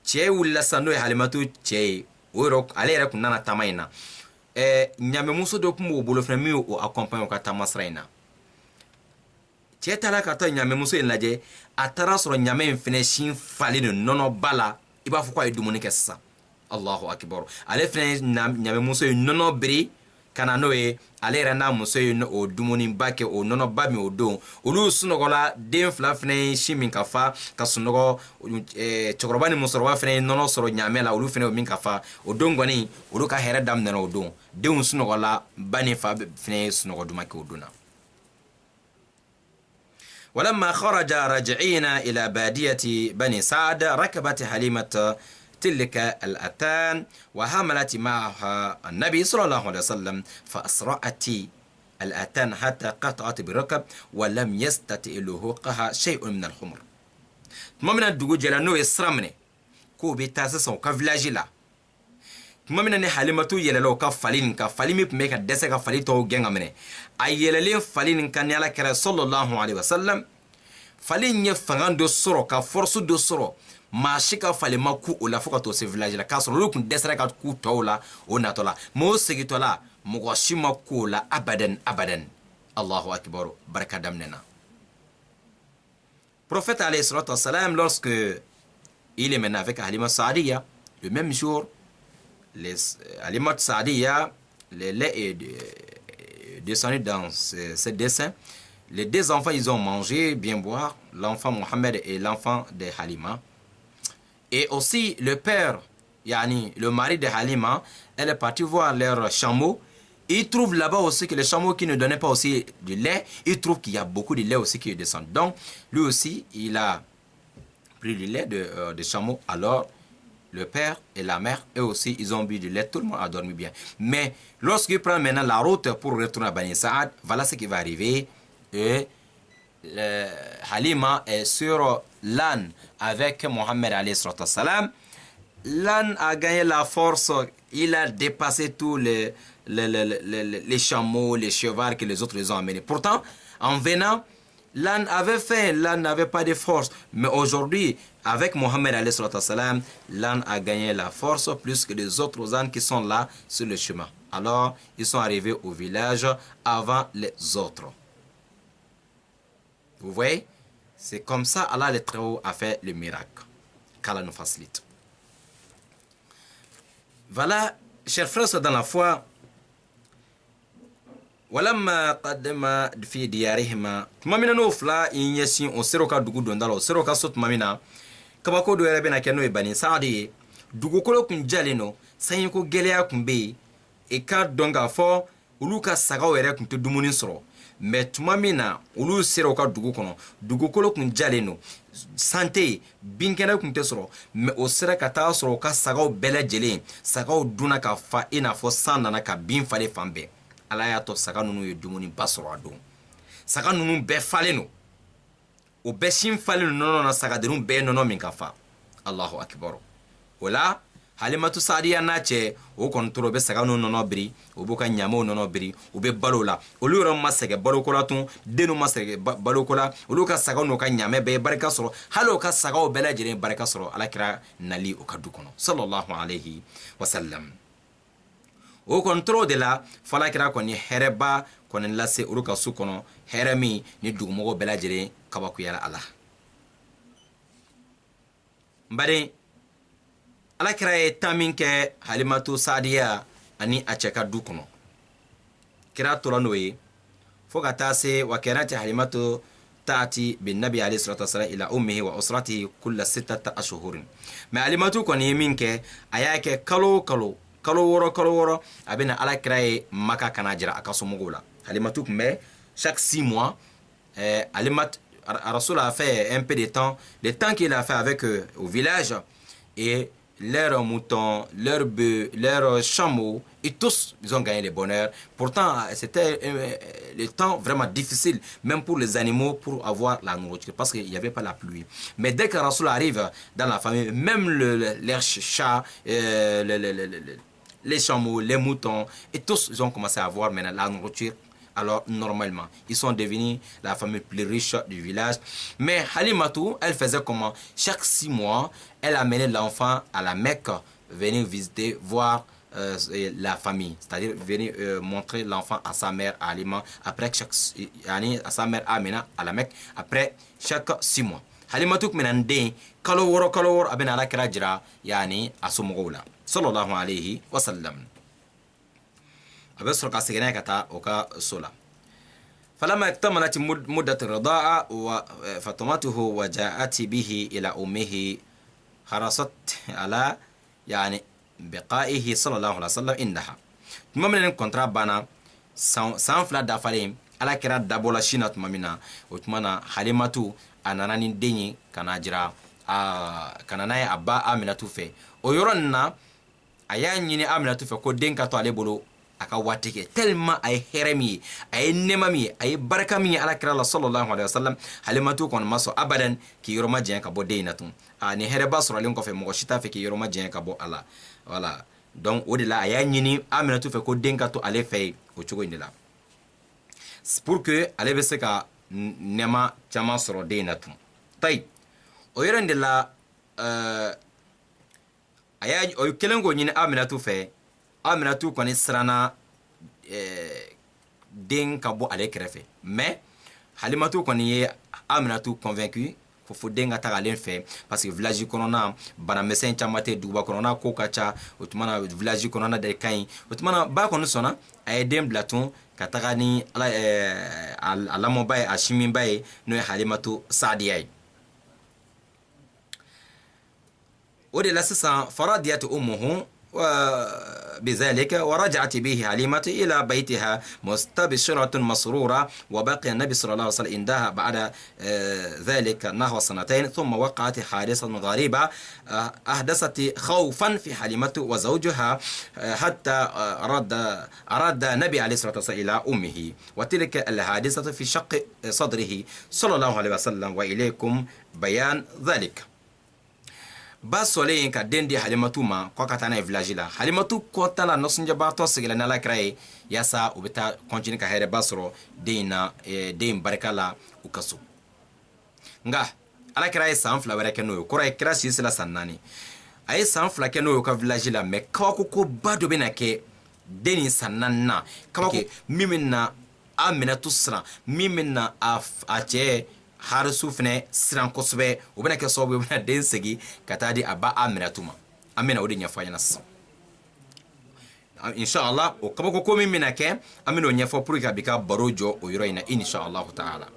تشي ولا سانوي حلماتو تشي ويروك علي ركو نانا تاماينا nyame muso do kumbo bolo fna mi o accompagne ka tamasraina tche tala ka to nyame muso en laje atara soro nyame en fne shin fali no nono bala iba fu ko ay dumuni kessa Allahu akbar. Ale fɛnɛ ɲamemuso ye nɔnɔ biri ka na n'o ye ale yɛrɛ n'a muso ye o dumuniba kɛ o nɔnɔba min o don olu sunɔgɔla den fila fɛnɛ ye sin min ka fa ka sunɔgɔ cɛkɔrɔba ni musokɔrɔba fɛnɛ ye nɔnɔ sɔrɔ ɲaamɛ la olu fɛnɛ ye min ka fa o don kɔni olu ka hɛrɛ daminɛna o don denw sunɔgɔla ba ni fa fɛnɛ ye sunɔgɔ duman kɛ o don na. ولما خرج راجعين إلى بادية بني سعد ركبت حليمة تلك الأتان وحملت معها النبي صلى الله عليه وسلم فأسرعت الأتان حتى قطعت بالركب ولم يستطع لحوقها شيء من الحمر. تمامنا الدقو جلانو يسرمني كو بيتاسسون كفلاجي لا تمامنا ني حليمة يلالو كفالين كفالين ميكا دسا كفالين تو جنغ مني أي يلالين فالين كان يالا كرا صلى الله عليه وسلم فالين يفغان دو سرو كفرسو دو سرو maashi ka falema ku o la fo ka to se village la ka sɔrɔ olu kun dɛsɛra ka ku tɔw la o natɔ la mo segitɔ la mɔgɔ si ma ku o la abadan abadan. Allahu akbar. Baraka daminɛna. Prophète alayhi salatu wassalam, lorsque il est maintenant avec Halima Saadiya, le même jour les Halima Saadiya, le lait est descendu dans ce dessin. Les deux enfants ils ont mangé bien boire, l'enfant Mohammed et l'enfant de Halima. Et aussi le père, yani le mari de Halima, elle est partie voir leurs chameaux. Il trouve là-bas aussi que les chameaux qui ne donnaient pas aussi du lait, il trouve qu'il y a beaucoup de lait aussi qui descend. Donc lui aussi, il a pris du lait de chameaux. Alors le père et la mère, eux aussi, ils ont bu du lait. Tout le monde a dormi bien. Mais lorsqu'il prend maintenant la route pour retourner à Bani Saad, voilà ce qui va arriver. Et Halima est sur l'âne avec Mohammed alayhi salam. L'âne a gagné la force, il a dépassé tous les chameaux, les chevaux que les autres les ont amenés. Pourtant, en venant, l'âne avait faim, l'âne n'avait pas de force. Mais aujourd'hui, avec Mohammed alayhi salam, l'âne a gagné la force plus que les autres ânes qui sont là sur le chemin. Alors, ils sont arrivés au village avant les autres. Vous voyez, c'est comme ça Allah le Très-Haut a fait le miracle. Qu'Allah nous facilite. Voilà, chers frères dans la foi, ولما قدم في ديارهما تمامنا نوفلا إن يسين أسروكا دوغو دوندالو أسروكا صوت مامنا كباكو دو يربنا كنو يباني سعدي دوغو كلو كن جالينو سينكو جليا كن بي إكار دونغا فو uluka sagaw yɛrɛ kun tɛ dumuni sɔrɔ mais tuma min na olu sera u ka dugu kɔnɔ dugukolo kun jalen no sante binkɛnɛ kun tɛ sɔrɔ mais o sera ka taa sɔrɔ u ka sagaw bɛɛ lajɛlen sagaw dunna ka fa i n'a fɔ san nana ka bin falen fan bɛɛ ala y'a tɔ saga ninnu ye dumuni ba sɔrɔ a don saga ninnu bɛɛ falen no o bɛɛ sin falen no nɔnɔ na sagadenninw bɛɛ nɔnɔ min ka fa Allahu akbar o la Halimatu Saadiya n'a cɛ o kɔni tora o bɛ saga ninnu nɔnɔ biri o b'u ka ɲamew nɔnɔ biri u bɛ balo la olu yɛrɛ ma sɛgɛn baloko la tun denw ma sɛgɛn baloko la olu ka sagaw n'u ka ɲamɛ bɛɛ ye barika sɔrɔ hali u ka sagaw bɛɛ lajɛlen barika sɔrɔ alakira nali u ka du kɔnɔ sallallahu alayhi wa sallam o kɔni tora o de la fɔ alakira kɔni hɛrɛba kɔni lase olu ka su kɔnɔ hɛrɛ min ni dugumɔgɔw bɛɛ lajɛlen kabakuyara a la n baden alakira ye tan min kɛ Halimatu Saadiya ani a cɛ ka du kɔnɔ kira tora n'o ye fo ka taa se wa kanat Halimatu taati bin nabi alayhi salatu wasalam ila ummihi wa usratihi kulla 6 ashhurin mais Halimatu kɔni ye min kɛ a y'a kɛ kalo wɔɔrɔ a bɛna alakira ye Maka kana jira a ka somɔgɔw la Halimatu tun bɛ chaque 6 mois Rasul a fait un peu de temps le temps qu'il a fait avec eux au village et leurs moutons, leurs bœufs, leurs chameaux, et tous, ils ont gagné le bonheur. Pourtant, c'était le temps vraiment difficile, même pour les animaux, pour avoir la nourriture, parce qu'il n'y avait pas la pluie. Mais dès que Rasoul arrive dans la famille, même les chats, les chameaux, les moutons, et tous, ils ont commencé à avoir maintenant la nourriture. Alors, normalement, ils sont devenus la famille plus riche du village. Mais Halimatu, elle faisait comment? Chaque 6 mois, elle amenait l'enfant à la Mecque, venir visiter, voir la famille. C'est-à-dire venir montrer l'enfant à sa mère, à Halima, après chaque année, à sa mère Amina, à la Mecque, après chaque 6 mois. Halimatu, menande, kalo woro, abena la kira jira, yani, à somogou la. sallallahu alayhi wa sallam. Abe sɔrɔ ka segin n'a ye ka taa o ka so la. فلما اكتملت مدة الرضاعة فطمته وجاءت به إلى أمه حرصت على يعني بقائه صلى الله عليه وسلم إنها تمامنا كونترا بانا سانفلا دافالين على كرا دابولا شينا تمامنا وتمانا حليماتو أناناني ديني كناجرا كناناي أبا آمناتو في ويرنا أيان يني آمناتو في كو دين كاتو علي بولو aka watike tellement ay heremi ay nemami ay barakami ala kira la sallallahu alaihi wasallam halimatu kon maso abadan ki yoroma jen ka bo deinatum ani hereba soro len ko fe mo shita fe ki yoroma jen ka bo ala voilà donc odila aya nyini aminatu fe ko denka to ale fe o chugo indila pour que ale be se ka nema chama soro deinatum tay o yorande la aya o kelengo nyini aminatu fe Aminatu koni sirana den ka bɔ ale kɛrɛfɛ mais Halimatu kɔni ye Aminatu convaincu fo den ka taga ale fɛ parce que village kɔnɔna banamɛsɛn caman tɛ duguba kɔnɔna ko ka ca o tuma na village kɔnɔna de ka ɲi o tuma na ba kɔni sɔnna a ye den bila tun ka taga ni a lamɔba ye a siminba ye n'o ye Halimatu Saadiya ye o de la sisan faradiyat ummuhu بذلك ورجعت به حليمة إلى بيتها مستبشرة مسرورة وبقي النبي صلى الله عليه وسلم عندها بعد ذلك نحو سنتين ثم وقعت حادثة غريبة أحدثت خوفا في حليمة وزوجها حتى أراد النبي عليه الصلاة والسلام إلى أمه وتلك الحادثة في شق صدره صلى الله عليه وسلم وإليكم بيان ذلك ba sole ka dendi Halimatu ma ko kata na village la Halimatu ko tala no sunja ba to sigila na la kraye yasa ubita continue ka here basro deina dein barkala ukaso nga ala kraye sanfla wera ke no ko ra kra sisila sannani ay sanfla ke no ka village la me ka ko bado bena ke deni sannanna ka ko mimina Aminatu sra mimina ache har sufne siran kosbe o bena ke so bo bena den segi katadi aba Aminatu ma amina odi nya fanya nas inshallah o kaba ko mi mina ke amino nya fo pour ka bika barojo o yoroina inshallah taala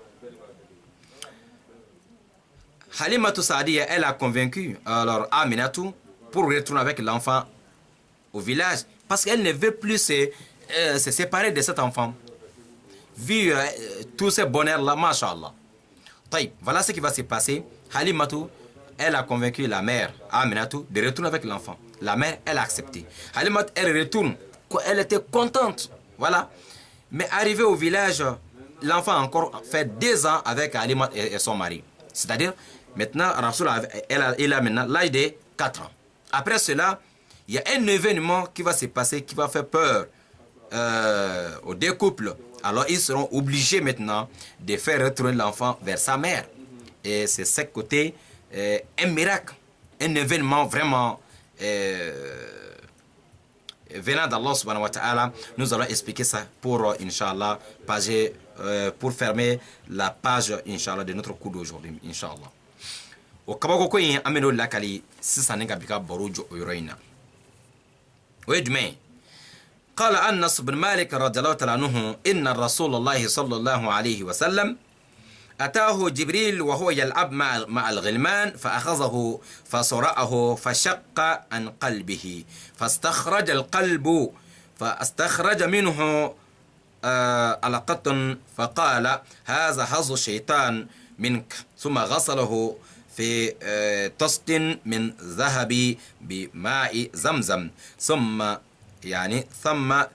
Halimatu Saadiya elle a convaincu alors Aminatu pour retourner avec l'enfant au village parce qu'elle ne veut plus se séparer de cet enfant vu tous ces bonheurs là machallah. Voilà ce qui va se passer. Halimatu, elle a convaincu la mère, Aminatu, de retourner avec l'enfant. La mère, elle a accepté. Halimatu, elle retourne. Elle était contente. Voilà. Mais arrivé au village, l'enfant a encore fait 2 ans avec Halimatu et son mari. C'est-à-dire, maintenant, Rasoul, il a maintenant l'âge de 4 ans. Après cela, il y a un événement qui va se passer, qui va faire peur aux 2 couples. Alors ils seront obligés maintenant de faire retourner l'enfant vers sa mère. Et c'est ce côté, un miracle, un événement vraiment venant d'Allah subhanahu wa ta'ala. Nous allons expliquer ça pour, Inch'Allah, pour fermer la page, Inch'Allah, de notre cours d'aujourd'hui, Inch'Allah. Au Kabako yin ameno lakali sisaninga bika borujo oyroina. Wedme قال أنس بن مالك رضي الله تعالى عنه إن الرسول الله صلى الله عليه وسلم أتاه جبريل وهو يلعب مع الغلمان فأخذه فصرعه فشق عن قلبه فاستخرج القلب فاستخرج منه علقة فقال هذا حظ الشيطان منك ثم غسله في طست من ذهب بماء زمزم ثم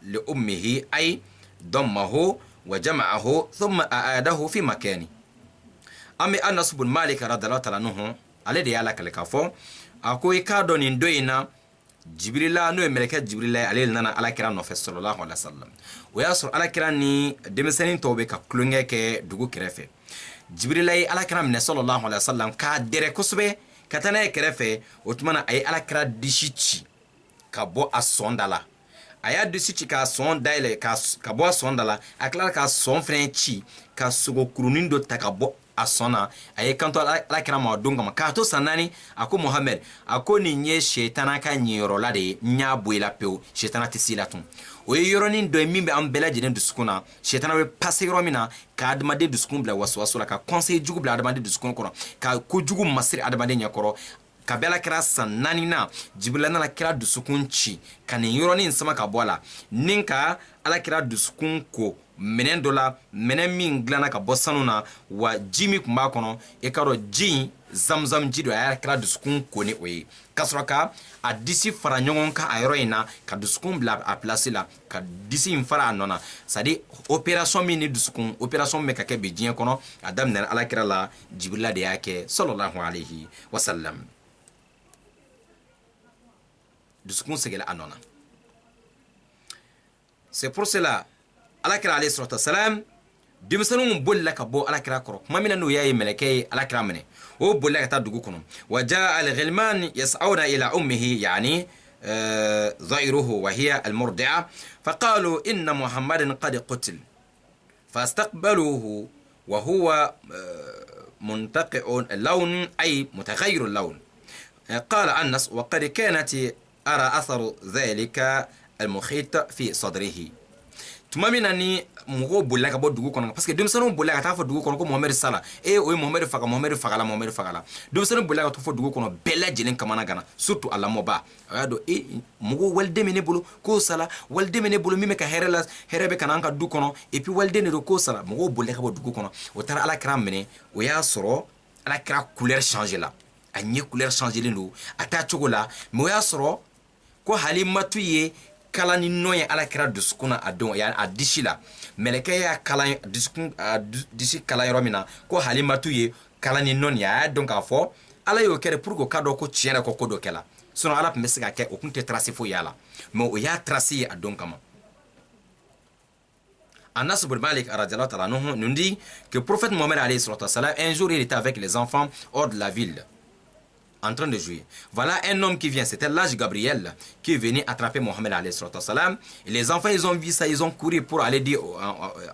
لأمه أي ضمه وجمعه ثم أعاده في مكانه. أمي أنس بن مالك رضي الله عنه على ديالك الكفو أكو يكادو نندوينا جبريل نو ملكة جبريل عليه لنا على كرام نوفي صلى الله عليه وسلم ويصر على كراني دمسنين توبي ككلونجة كدوغو كرفي جبريل على كرام صلى الله عليه وسلم كادر كسبه كتنا كرفي وتمنى أي على كرا دشيتشي كبو أصوندالا aya de siti ka son daile ka bo son dala akla ka son frenchi ka sugo kurunindo takabo a sɔnna a ye kanto alakira ma don kama k'a to san 4 a ko Muhammed a ko nin ye shetana ka ɲiyɔrɔ la de ye n y'a bɔ i la pewu shetana tɛ s'i la tun o ye yɔrɔnin dɔ ye min bɛ an bɛɛ lajɛlen dusukun na shetana bɛ pase yɔrɔ min na ka adamaden dusukun bila wasuwaso la ka conseil jugu bila adamaden dusukun kɔrɔ ka kojugu masiri adamaden ɲɛkɔrɔ kabi alakira san 4 na Jibrila nana kira dusukun ci ka nin yɔrɔnin sama ka bɔ a la ni ka alakira dusukun ko minɛn dɔ la minɛn min dilanna ka bɔ sanu na wa ji min tun b'a kɔnɔ i k'a dɔn ji in zamzam ji dɔ a y'a kira dusukun ko ni o ye ka sɔrɔ ka a disi fara ɲɔgɔn kan a yɔrɔ in na ka dusukun bila a place la ka disi in fara a nɔ na c'est à dire opération min ni dusukun opération min bɛ ka kɛ bi diɲɛ kɔnɔ a daminɛna alakira la Jibrila de y'a kɛ sallallahu alayhi wa sallam dusukun segɛla a nɔ na c'est pour cela alakira alayhi salatu wasalam denmisɛnninw bolila ka bɔ alakira kɔrɔ kuma min na n'o y'a ye mɛlɛkɛ ye alakira minɛ o bolila ka taa dugu kɔnɔ wa jaa al-ghilman yas'awna ila ummihi yani ظائره وهي المرضعة فقالوا إن محمدا قد قتل فاستقبلوه وهو منتقع اللون أي متغير اللون قال أنس وقد كانت أرى أثر ذلك المخيط في صدره tuma min na ni mɔgɔw bolila ka bɔ dugu kɔnɔ parce que denmisɛnninw bolila ka taa fɔ dugu kɔnɔ ko Muhammed sala o ye Muhammed fagala denmisɛnninw bolila ka taa fɔ dugu kɔnɔ bɛɛ lajɛlen kamana gana surtout a lamɔba a y'a dɔn mɔgɔw waliden bɛ ne bolo k'o sala waliden bɛ ne bolo min bɛ ka hɛrɛ bɛ ka na an ka du kɔnɔ et puis waliden de don k'o sala mɔgɔw bolila ka bɔ dugu kɔnɔ o taara alakira minɛ o y'a sɔrɔ alakira couleur changé la a ɲɛ couleur changé len don a taa cogo la mais o y'a sɔrɔ ko Halimatu ye kala ni nɔ ye alakira dusukun na a don a disi la mɛlɛkɛ y'a kala disi kala yɔrɔ min na ko Halimatu ye kala ni nɔ nin a y'a dɔn k'a fɔ ala y'o kɛ pour que o ka dɔn ko tiɲɛ yɛrɛ ko dɔ kɛla sinon ala tun bɛ se ka kɛ o tun tɛ tracer foyi y'a la mais o y'a tracer ye a don kama Anas ibn Malik radiyallahu ta'ala anhu nous dit que le prophète Mohammed alayhi salatu wassalam un jour il était avec les enfants hors de la ville en train de jouer. Voilà un homme qui vient, c'était l'âge Gabriel qui est venu attraper Mohammed alayhi salatu wassalam. Et les enfants ils ont vu ça, ils ont couru pour aller dire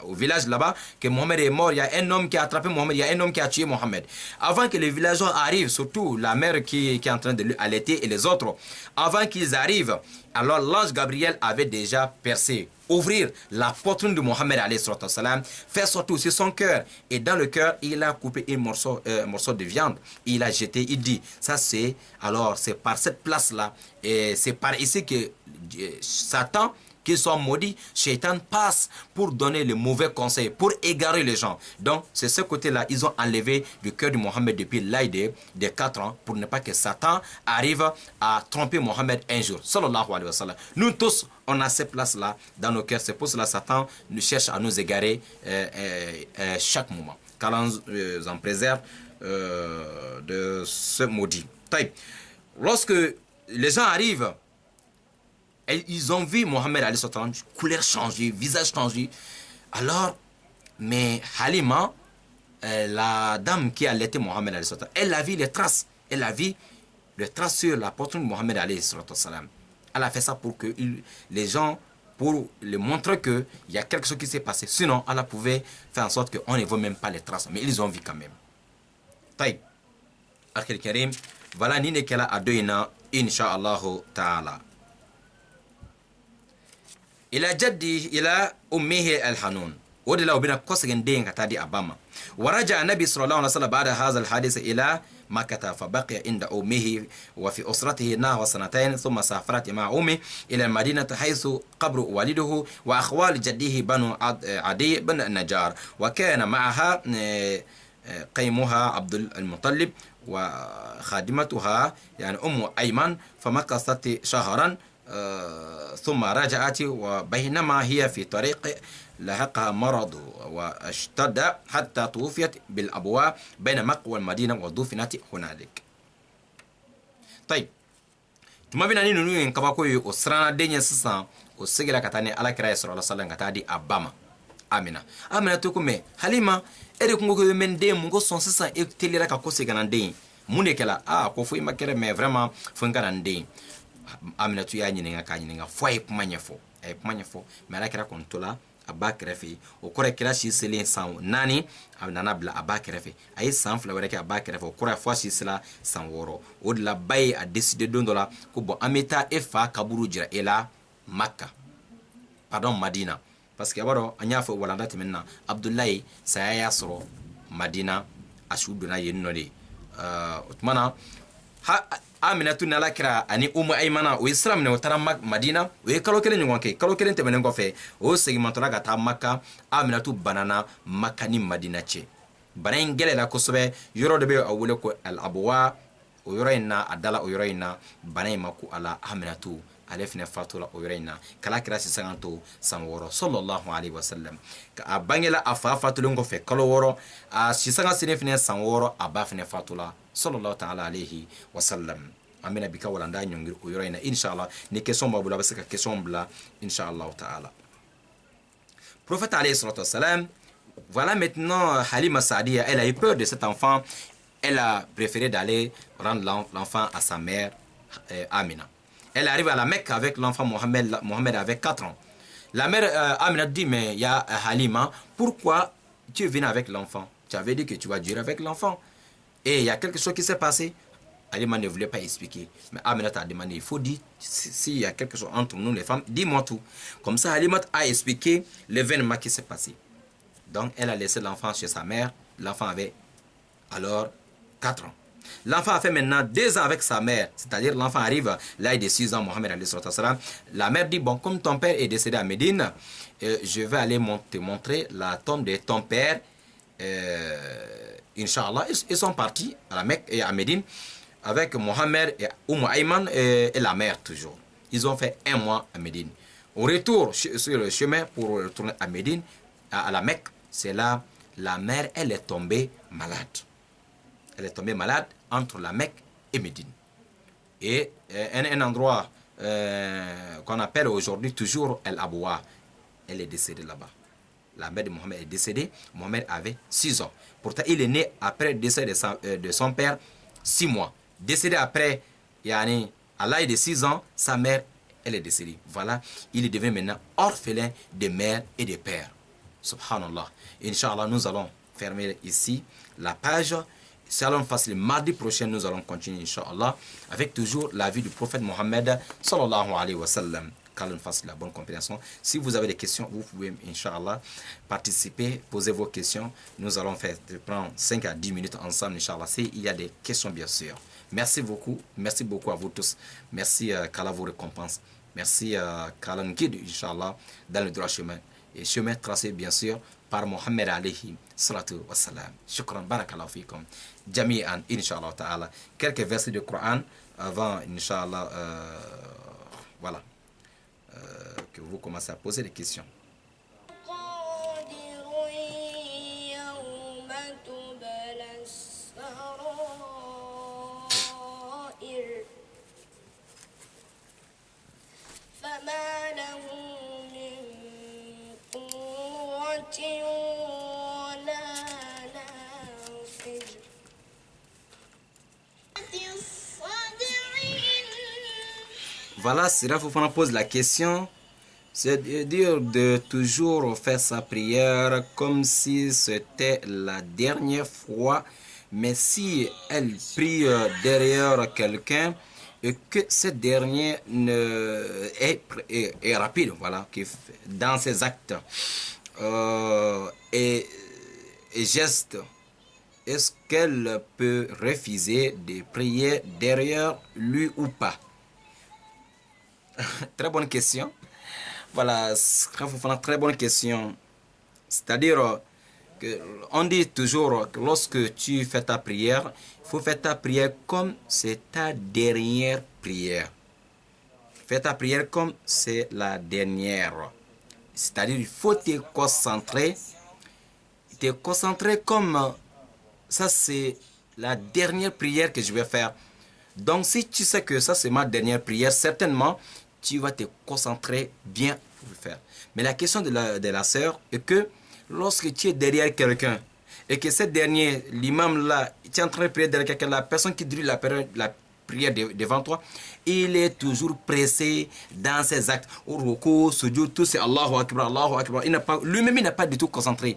au village là-bas que Mohammed est mort, il y a un homme qui a attrapé Mohammed, il y a un homme qui a tué Mohammed. Avant que les villageois arrivent, surtout la mère qui est en train de l'allaiter et les autres, avant qu'ils arrivent, alors l'ange Gabriel avait déjà percé, ouvrir la poitrine de Mohammed alayhi salatu wassalam, faire sortir aussi son cœur. Et dans le cœur, il a coupé un morceau de viande. Il a jeté, il dit, ça c'est, alors c'est par cette place-là, et c'est par ici que Satan, qu'il soit maudit, Shaitan passe pour donner les mauvais conseils, pour égarer les gens. Donc, c'est ce côté-là, ils ont enlevé du cœur de Mohammed depuis l'âge de 4 ans pour ne pas que Satan arrive à tromper Mohammed un jour. Sallallahu alayhi wa sallam. Nous tous, on a cette place-là dans nos cœurs. C'est pour cela que Satan nous cherche à nous égarer chaque moment. Qu'Allah nous en préserve de ce maudit. Lorsque les gens arrivent, et ils ont vu Mohammed alayhi sallam, couleur changée, visage changé. Alors, mais Halima, la dame qui allaitait Mohammed alayhi sallam, elle a vu les traces. Elle a vu les traces sur la poitrine de Mohammed alayhi sallam. Elle a fait ça pour que les gens, pour leur montrer qu'il y a quelque chose qui s'est passé. Sinon, elle pouvait faire en sorte qu'on ne voit même pas les traces. Mais ils ont vu quand même. Taïb. Akhil Karim, voilà Nine Kela Adoina, Inch'Allah Ta'ala. إلى جدي إلى أمه الحنون ودي لو بنا قصة دين كتادي أباما ورجع النبي صلى الله عليه وسلم بعد هذا الحادث إلى مكة فبقي عند أمه وفي أسرته نحو 2 ثم سافرت مع أمه إلى المدينة حيث قبر والده وأخوال جده بنو عدي بن النجار وكان معها قيمها عبد المطلب وخادمتها يعني أم أيمن فمكثت شهرا ثم رجعت وبينما هي في طريق لحقها مرض واشتد حتى توفيت بالأبواء بين مكة والمدينة ودفنت هنالك. طيب tuma bina ni nunu yin kabako yi o srana denye sisan o sigila katani ala kira sallallahu alaihi wasallam katadi abama amina to ko me Halima ere kungo ko men de mun ko son sisan e telira ka ko sigana den mun de kala ko fo imakere mais vraiment fo ngana den Aminatu ya ɲininga ka ɲininga fo a ye kuma ɲɛfɔ mais ala kɛra kɔni tola a ba kɛrɛfɛ o kɔrɔ kira si selen san 4 a nana bila a ba kɛrɛfɛ a ye san 2 wɛrɛ kɛ a ba kɛrɛfɛ o kɔrɔ fɔ si sela san 6 o de la ba ye a décidé don dɔ la ko bon an bɛ taa e fa kaburu jira e la Makka pardon Madina parce que a b'a dɔn an y'a fɔ walanda tɛmɛnen na Abdulayi saya y'a sɔrɔ Madina a su donna yen nɔ de o tuma na Aminatu n'ala kɛra ani Umu Aymana o ye sira minɛ o taara Madina o ye kalo kelen ɲɔgɔn kɛ kalo kelen tɛmɛnen kɔfɛ o seginmatɔla ka taa Makka Aminatu banana Makka ni Madina cɛ bana in gɛlɛyara kosɛbɛ yɔrɔ dɔ bɛ a wele ko Al-Abwa o yɔrɔ in na a dala o yɔrɔ in na bana in ma ku ala Aminatu ale fɛnɛ fatula o yɔrɔ in na kala kira sisan to san 6 sallallahu alaihi wasallam a bangela a fa fatulen kɔfɛ kalo 6 a sisan sene fɛnɛ san 6 a ba fɛnɛ fatula sallallahu ta'ala alaihi wasallam amena bika walanda nyongir o yɔrɔ in na inshallah ni question ba bula ba se ka question bla inshallah ta'ala prophète alayhi salatu wassalam. Voilà maintenant Halima Saadia, elle a eu peur de cet enfant, elle a préféré d'aller rendre l'enfant à sa mère Amina. Elle arrive à la Mecque avec l'enfant Mohamed avait 4 ans. La mère Amina dit, mais il y a Halima, pourquoi tu es venu avec l'enfant? Tu avais dit que tu vas durer avec l'enfant. Et il y a quelque chose qui s'est passé. Halima ne voulait pas expliquer. Mais Amina t'a demandé, il faut dire, s'il y a quelque chose entre nous les femmes, dis-moi tout. Comme ça, Halima a expliqué l'événement qui s'est passé. Donc, elle a laissé l'enfant chez sa mère. L'enfant avait alors 4 ans. L'enfant a fait maintenant 2 ans avec sa mère. C'est-à-dire, l'enfant arrive, l'âge de 6 ans, Mohamed alayhi salam. La mère dit, bon, comme ton père est décédé à Médine, je vais aller te montrer la tombe de ton père. Inch'Allah, ils sont partis à la Mecque et à Médine avec Mohamed et Umm Ayman et la mère toujours. Ils ont fait 1 mois à Médine. Au retour sur le chemin pour retourner à Médine, à la Mecque, c'est là, la mère, elle est tombée malade. Elle est tombée malade entre la Mecque et Médine. Et un endroit qu'on appelle aujourd'hui toujours El Abwa, elle est décédée là-bas. La mère de Mohamed est décédée. Mohamed avait 6 ans. Pourtant, il est né après le décès de son père 6 mois. Décédé après, yani, à l'âge de 6 ans, sa mère, elle est décédée. Voilà, il est devenu maintenant orphelin de mère et de père. Subhanallah. Inch'Allah, nous allons fermer ici la page. Si allons faire le mardi prochain, nous allons continuer, Inch'Allah, avec toujours la vie du prophète Mohammed, sallallahu alayhi wa sallam. Qu'Allah fasse la bonne compréhension. Si vous avez des questions, vous pouvez, Inch'Allah, participer, poser vos questions. Nous allons prendre 5 à 10 minutes ensemble, Inch'Allah, s'il y a des questions, bien sûr. Merci beaucoup à vous tous. Merci qu'Allah vous récompense. Merci qu'Allah nous guide, Inch'Allah, dans le droit chemin. Et chemin tracé, bien sûr, par Mohammed alayhi salatu wassalam. Shukran, barakallahu fikum. Jami'an, Inch'Allah ta'ala. Quelques versets du Coran avant, Inch'Allah, voilà, que vous commencez à poser des questions. Voilà, Sira Fofana pose la question, c'est-à-dire de toujours faire sa prière comme si c'était la dernière fois, mais si elle prie derrière quelqu'un et que ce dernier est rapide, voilà, dans ses actes et gestes, est-ce qu'elle peut refuser de prier derrière lui ou pas? Très bonne question. Voilà, très bonne question. C'est-à-dire que on dit toujours que lorsque tu fais ta prière, il faut faire ta prière comme c'est ta dernière prière. Fais ta prière comme c'est la dernière. C'est-à-dire il faut te concentrer comme ça c'est la dernière prière que je vais faire. Donc si tu sais que ça c'est ma dernière prière, certainement tu vas te concentrer bien pour le faire. Mais la question de la sœur est que lorsque tu es derrière quelqu'un et que ce dernier, l'imam là, tu es en train de prier derrière quelqu'un, la personne qui dirige prière devant toi, il est toujours pressé dans ses actes. Au recours, sujoud, tout c'est Allahu Akbar, Allahu Akbar. Lui-même, il n'a pas du tout concentré.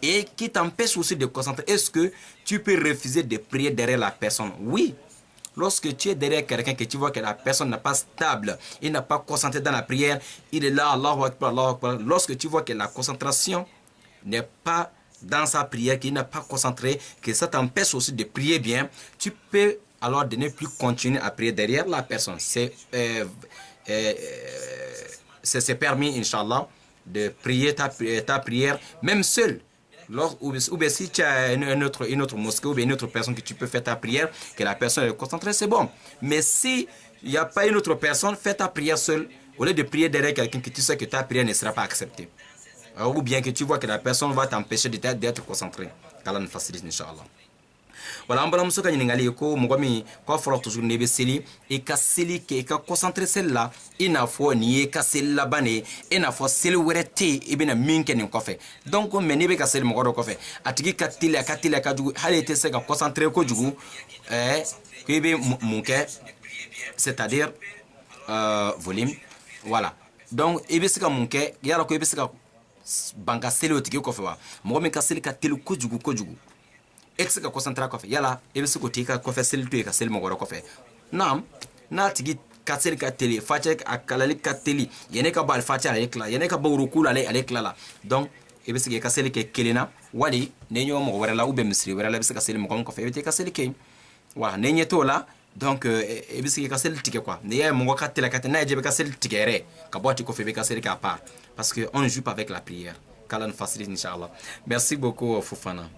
Et qui t'empêche aussi de concentrer. Est-ce que tu peux refuser de prier derrière la personne? Oui. Lorsque tu es derrière quelqu'un que tu vois que la personne n'est pas stable, il n'a pas concentré dans la prière, il est là, Allahu Akbar, Allahu Akbar. Lorsque tu vois que la concentration n'est pas dans sa prière, qu'il n'a pas concentré, que ça t'empêche aussi de prier bien, tu peux alors de ne plus continuer à prier derrière la personne. C'est permis, Inch'Allah, de prier ta prière, même seul. Ou bien si tu as une autre mosquée ou bien une autre personne que tu peux faire ta prière, que la personne est concentrée, c'est bon. Mais si il n'y a pas une autre personne, fais ta prière seule, au lieu de prier derrière quelqu'un que tu sais que ta prière ne sera pas acceptée. Ou bien que tu vois que la personne va t'empêcher d'être concentré. Qu'Allah nous facilite, Inch'Allah. Voilà, on va nous dire que Mugami, quoi fera toujours nebe seli, et ka seli ke ka concentré celle-là, il n'a pas ni ka seli la bane, il n'a pas seli werete, et bien minke ni kofe. Donc, on nebe ka seli mugoro kofe. Atigi katile ka jugu, halete se ka concentré ko jugu, kebe munke, c'est-à-dire volume, voilà. Donc, ebe se ka munke, yara ko ebe se ka banka seli otigi kofe wa. Mugami ka seli ka telu ko jugu. Et se ka concentré kofe yala e be se ko ti ka kofe sel to e ka sel mo goro kofe nam na tigi ka sel ka tele fache akalali ka teli yene ka bal fache ala ekla yene ka bawru kula ale ekla la donc e be se ka sel ke kelena wali ne nyo mo wala u be misri wala be se ka sel mo ko kofe e be ka sel ke wa ne nyeto la donc e be se ka sel tike quoi ne ya mo ka tele ka na je be ka sel tikere ka boti kofe be ka sel ka part parce que on joue pas avec la prière qu'Allah nous facilite inchallah. Merci beaucoup Fofana.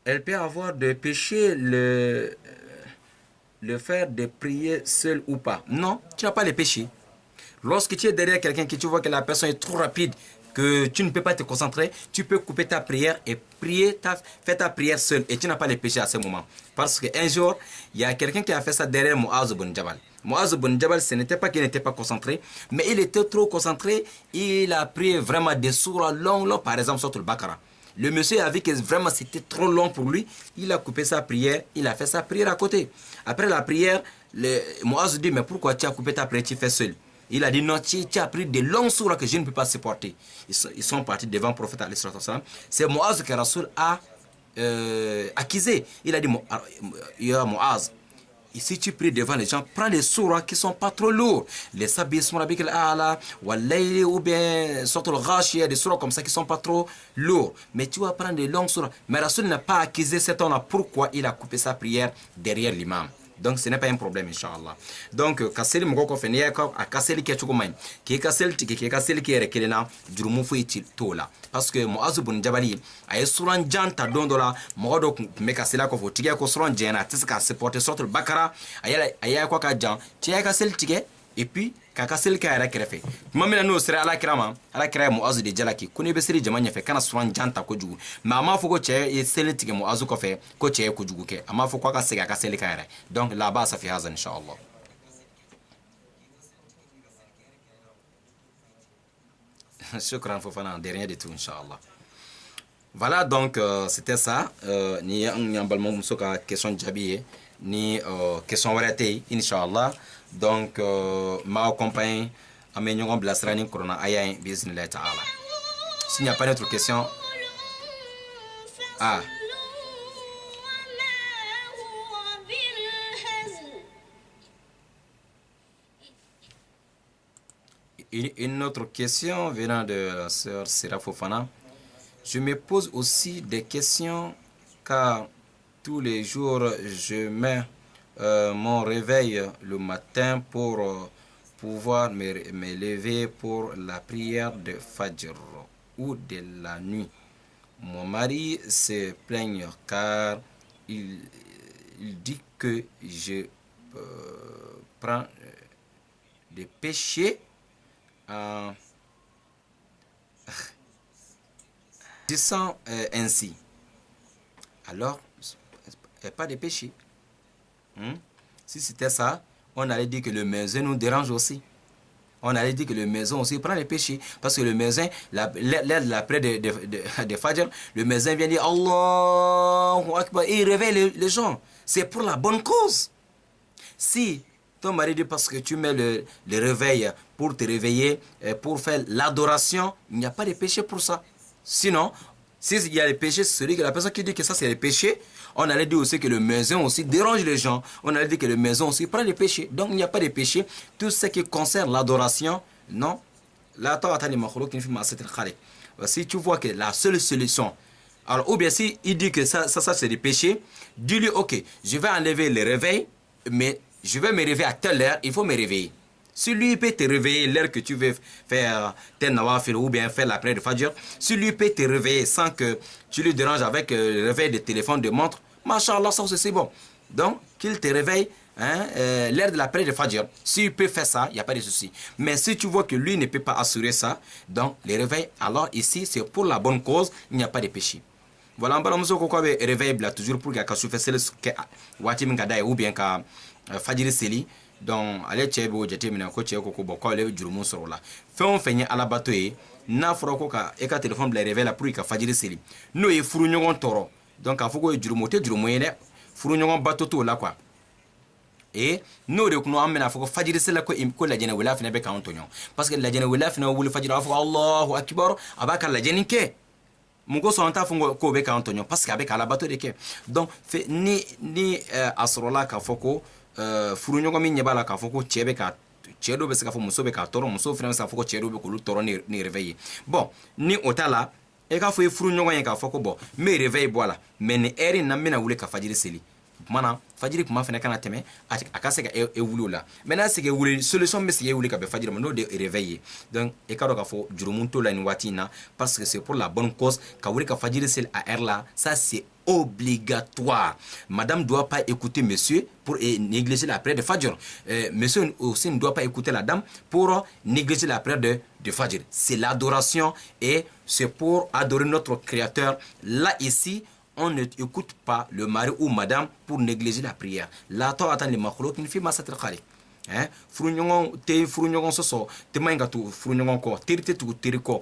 Elle peut avoir des péchés, le fait de prier seul ou pas. Non, tu n'as pas les péchés. Lorsque tu es derrière quelqu'un que tu vois que la personne est trop rapide, que tu ne peux pas te concentrer, tu peux couper ta prière et faire ta prière seul et tu n'as pas les péchés à ce moment. Parce qu'un jour, il y a quelqu'un qui a fait ça derrière Mu'az ibn Jabal. Mu'az ibn Jabal, ce n'était pas qu'il n'était pas concentré, mais il était trop concentré. Il a prié vraiment des sourates longues, par exemple sur le Bakara. Le monsieur a vu que vraiment c'était trop long pour lui. Il a coupé sa prière. Il a fait sa prière à côté. Après la prière, Muaz dit, mais pourquoi tu as coupé ta prière, tu fais seul? Il a dit, non, tu as pris de longues sourates que je ne peux pas supporter. Ils sont partis devant le prophète. C'est Muaz que Rasoul a accusé. Il a dit, Muaz, si tu pries devant les gens, prends les sourates qui ne sont pas trop lourds. Les sabis surabik al-a'la, walayli ou bien sorte le ghashiyah, des sourates comme ça qui ne sont pas trop lourds. Mais tu vas prendre des longues sourates. Mais Rasoul n'a pas accusé cet homme-là. Pourquoi il a coupé sa prière derrière l'imam? Donc ce n'est pas un problème, Inch'Allah. Donc, Kasseli Moko Fenia, à Kasseli Ketchukumain, qui est Kasseli qui est Kasseli qui est Kelena, Drumufu et Tola. Parce que Moazubun Jabali, a Suran Janta Dondola, Modo Mekasela Kofu, Tiga Kosran Jena, Tiska, supporter sorte le Bakara, Aya Kwaka Jan, Tia Kassel Tige, et puis Kakasel Kaya Krefe. Mamma no sera ala krama Moazu de Jalaki, Kuni Besri Jamania fe, Kana Suran Janta Koju, Mama Foko Che, et Selitige Moazu Kofe, Koche Kojuke, Amafo Kwaka Sega Kasseli Kaya. Donc là-bas, ça fait Hazan, Inch'Allah. Shukran Fofana, de rien du tout, Inch'Allah. Voilà, donc c'était ça. Ni Nyambalmo Mousoka, question de Jabiye, ni question Warate, Inch'Allah. Donc, ma compagne, Amenyon Blasrani Corona Ayain, Bismillah Ta'ala. S'il n'y a pas d'autres questions. Ah. Une autre question venant de la sœur Sira Fofana. Je me pose aussi des questions car tous les jours je mets mon réveil le matin pour pouvoir me lever pour la prière de Fajr ou de la nuit. Mon mari se plaigne car il dit que je prends des péchés disant ainsi. Alors, il n'y a pas de péché. Si c'était ça, on allait dire que le muezzin nous dérange aussi. On allait dire que le muezzin aussi prend les péchés. Parce que le muezzin, l'air de l'après de Fajr, le muezzin vient dire Allahu Akbar et il réveille les gens. C'est pour la bonne cause. Si ton mari dit parce que tu mets le réveil pour te réveiller, pour faire l'adoration, il n'y a pas de péché pour ça. Sinon, s'il y a des péchés, c'est celui que la personne qui dit que ça c'est les péchés, on allait dire aussi que le muezzin aussi dérange les gens. On allait dire que le muezzin aussi prend les péchés. Donc il n'y a pas de péché. Tout ce qui concerne l'adoration, non. Si tu vois que la seule solution, alors ou bien si il dit que ça c'est des péchés, dis-lui ok, je vais enlever le réveil, mais je vais me réveiller à telle heure, il faut me réveiller. Si lui peut te réveiller l'heure que tu veux faire tes nawafil ou bien faire la prière de Fajr, si lui peut te réveiller sans que tu lui déranges avec le réveil de téléphone, de montre, Masha'Allah, ça c'est bon. Donc, qu'il te réveille l'heure de la prière de Fajr. S'il peut faire ça, il n'y a pas de souci. Mais si tu vois que lui ne peut pas assurer ça, donc les réveils, alors ici, c'est pour la bonne cause, il n'y a pas de péché. Voilà, on va réveiller toujours pour que tu fasses le ou bien que Fajr Seli. Donc ale cɛ b'o jateminɛ ko cɛ ko bon k'ale jurumu sɔrɔ o la fɛn o fɛn ye alabato ye n'a fɔra ko ka e ka téléphone bila réveil la pour i ka fajiri seli n'o ye furuɲɔgɔn tɔɔrɔ donc k'a fɔ k'o ye jurumu o tɛ jurumu ye dɛ furuɲɔgɔn bato t'o la quoi et n'o de kun an bɛna fɔ ko fajiri seli ko lajɛnɛ wula fɛnɛ bɛ k'an tɔɲɔ parce que lajɛnɛ wula fɛnɛ wuli fajiri a b'a fɔ Allahu akibar a b'a ka lajɛni kɛ mun ko sɔn t'a fɔ k'o bɛ k'an tɔɲɔ parce que a bɛ k'alabato de kɛ donc ni a sɔrɔla k'a fɔ ko furuɲɔgɔn min ɲɛ b'a la k'a fɔ ko cɛ bɛ ka cɛ dɔ bɛ se k'a fɔ muso bɛ k'a tɔɔrɔ muso fana bɛ se k'a fɔ ko cɛ dɔ bɛ k'olu tɔɔrɔ ni réveil ye bon ni o t'a la e k'a fɔ i furuɲɔgɔn ye k'a fɔ ko bon n bɛ réveil bɔ a la mais ni heure in na n bɛna wuli ka fajiri seli o tuma na fajiri kuma fana kana tɛmɛ a ka se ka e wuli o la mais n'a se ka wuli solution bɛ se ka e wuli ka bɛn fajiri ma n'o de réveil ye donc e ka dɔn k'a fɔ jurumu t'o la nin waati in na parce que c'est pour la bonne cause ka wuli ka fajiri seli à heure la ça c'est obligatoire. Madame ne doit pas écouter monsieur pour négliger la prière de Fajr. Monsieur aussi ne doit pas écouter la dame pour négliger la prière de Fajr. C'est l'adoration et c'est pour adorer notre Créateur. Là, ici, on ne écoute pas le mari ou madame pour négliger la prière. La ta'atan li makhluqin fi ma satil khaliq. Furuɲɔgɔn te furuɲɔgɔn sɔsɔ te ma ɲi ka tugu furuɲɔgɔn kɔ teri tɛ tugu teri kɔ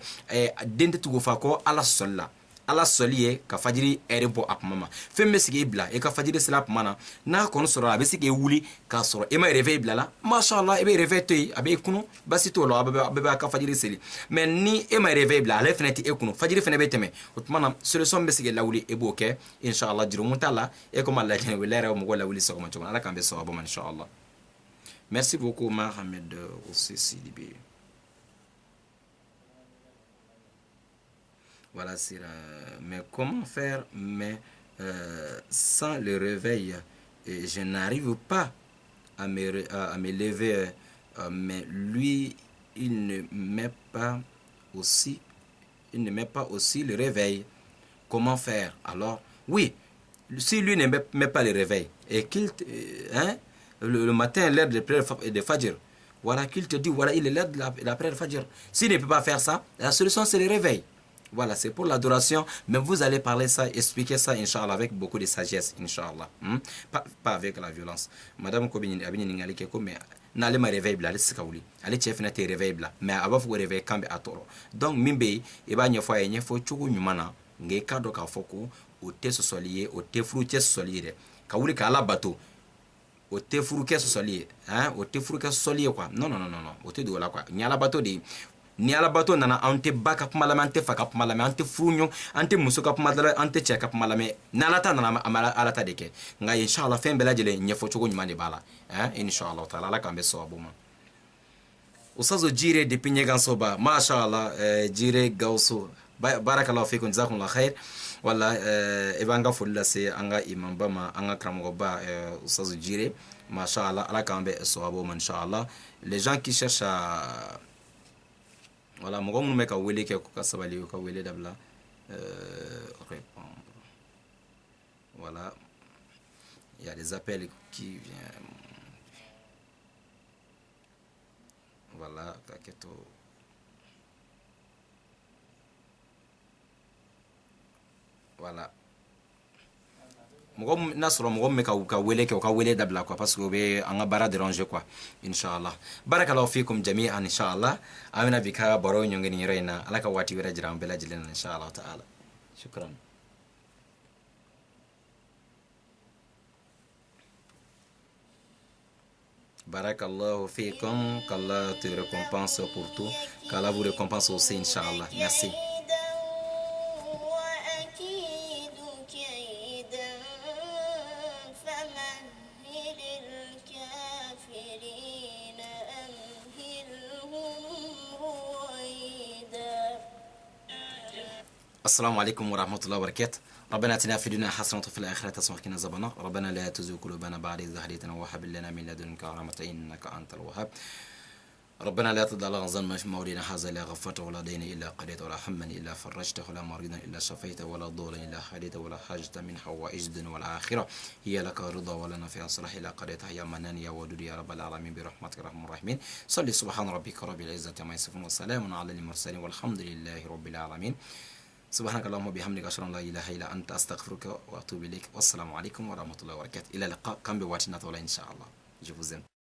den tɛ tugu fa kɔ ala sɔli la ala sɔli ye ka fajiri ɛri bɔ a kuma ma fɛn bɛ se k'e bila e ka fajiri seli a kuma na n'a kɔni sɔrɔ a bɛ se k'e wuli k'a sɔrɔ e ma réveil bila la mashallah e bɛ réveil to yen a bɛ e kunu basi t'o la a bɛɛ b'a ka fajiri seli mais ni e ma réveil bila ale fɛnɛ tɛ e kunu fajiri fɛnɛ bɛ tɛmɛ o tuma na solution bɛ se k'e lawuli e b'o kɛ inshallah jurumu t'a la e comme a lajɛ wele yɛrɛ mɔgɔ lawuli sɔgɔma cogo ala k'an bɛ sɔgɔma ma inshallah. Merci beaucoup Mohamed aussi Sidibé. Voilà, mais comment faire mais sans le réveil je n'arrive pas à me lever mais lui il ne met pas aussi le réveil. Comment faire alors? Oui, si lui ne met pas le réveil et qu'il le matin l'heure de prière de Fajr, voilà qu'il te dit voilà il est l'heure de la prière de Fajr. S'il ne peut pas faire ça, la solution c'est le réveil. Voilà, c'est pour l'adoration, mais vous allez parler ça, expliquer ça, Inch'Allah, avec beaucoup de sagesse, Inch'Allah. Pas avec la violence. Madame Kobini, Abini Ningali Keko, mais n'allez pas réveiller, allez se kaouli. Allez chef n'a été réveillé, mais avant vous réveiller, kambe atoro. Donc, mimbe, et bah, n'y a fois, n'y a fois, tchougou nyumana, n'gé kado ka foko, ou te solier, ou te fruité solier. Kaouli ka la bateau. O te fruité solier, hein, o te fruité solier, quoi. Non, o te de la quoi. N'y a la bateau de. Ni alabato nana ante baka kuma lame ante faka kuma lame ante furuɲɔgɔn ante muso ka kuma lame ante cɛ ka kuma lame n'alata nana alata de kɛ nka inshallah fɛn bɛɛ lajɛlen ɲɛfɔcogo ɲuman de b'a la inshallah taala ala k'an bɛ sababu ma Ustazu Jire depuis Ɲɛgansoba mashallah Jire Gawusu barakallahu fikum jazakumullahu khair wala e b'an ka foli lase an ka imamba ma an ka karamɔgɔba Ustazu Jire mashallah ala k'an bɛ sababu ma inshallah les gens qui cherchent à voilà, mɔgɔ minnu bɛ ka wele kɛ ka sabali u ka wele dabila répondre. Voilà, il y a des appels qui viennent. Voilà, t'inquiète. Voilà. mɔgɔ n'a sɔrɔ mɔgɔ min ka wele kɛ o ka wele dabila quoi parce que o bɛ an ka baara déranger quoi inshallah barakallahu fikum jami'an inshallah an bɛna bi ka baro ɲɔngiri nin yɔrɔ in na ala ka waati wɛrɛ jira an bɛɛ lajɛlen na inshallah ta'ala shukran. Barakallahu fikum, qu'Allah te récompense pour tout, qu'Allah vous récompense aussi inshallah. Merci. السلام عليكم ورحمة الله وبركاته. ربنا اتنا في الدنيا حسنة وفي الآخرة حسنة وقنا عذاب النار. ربنا لا تزغ قلوبنا بعد إذ هديتنا وهب لنا من لدنك رحمة إنك أنت الوهاب. ربنا لا تدع لنا ذنبا في موضعنا هذا إلا غفرته ولا دين إلا قضيته ولا هما إلا فرجته ولا مريضا إلا شفيته ولا ضالا إلا هديته ولا حاجة من حوائج الدنيا والآخرة هي لك رضا ولنا فيها صلاح إلا قضيتها يا منان يا ودود يا رب العالمين برحمتك الرحمن الرحيم. صلي سبحان ربك رب العزة عما يصفون وسلام على المرسلين والحمد لله رب العالمين. سبحانك اللهم وبحمدك أشهد أن لا إله إلا أنت أستغفرك وأتوب إليك والسلام عليكم ورحمة الله وبركاته. إلى اللقاء كم بوقتنا طويل إن شاء الله. Je vous aime.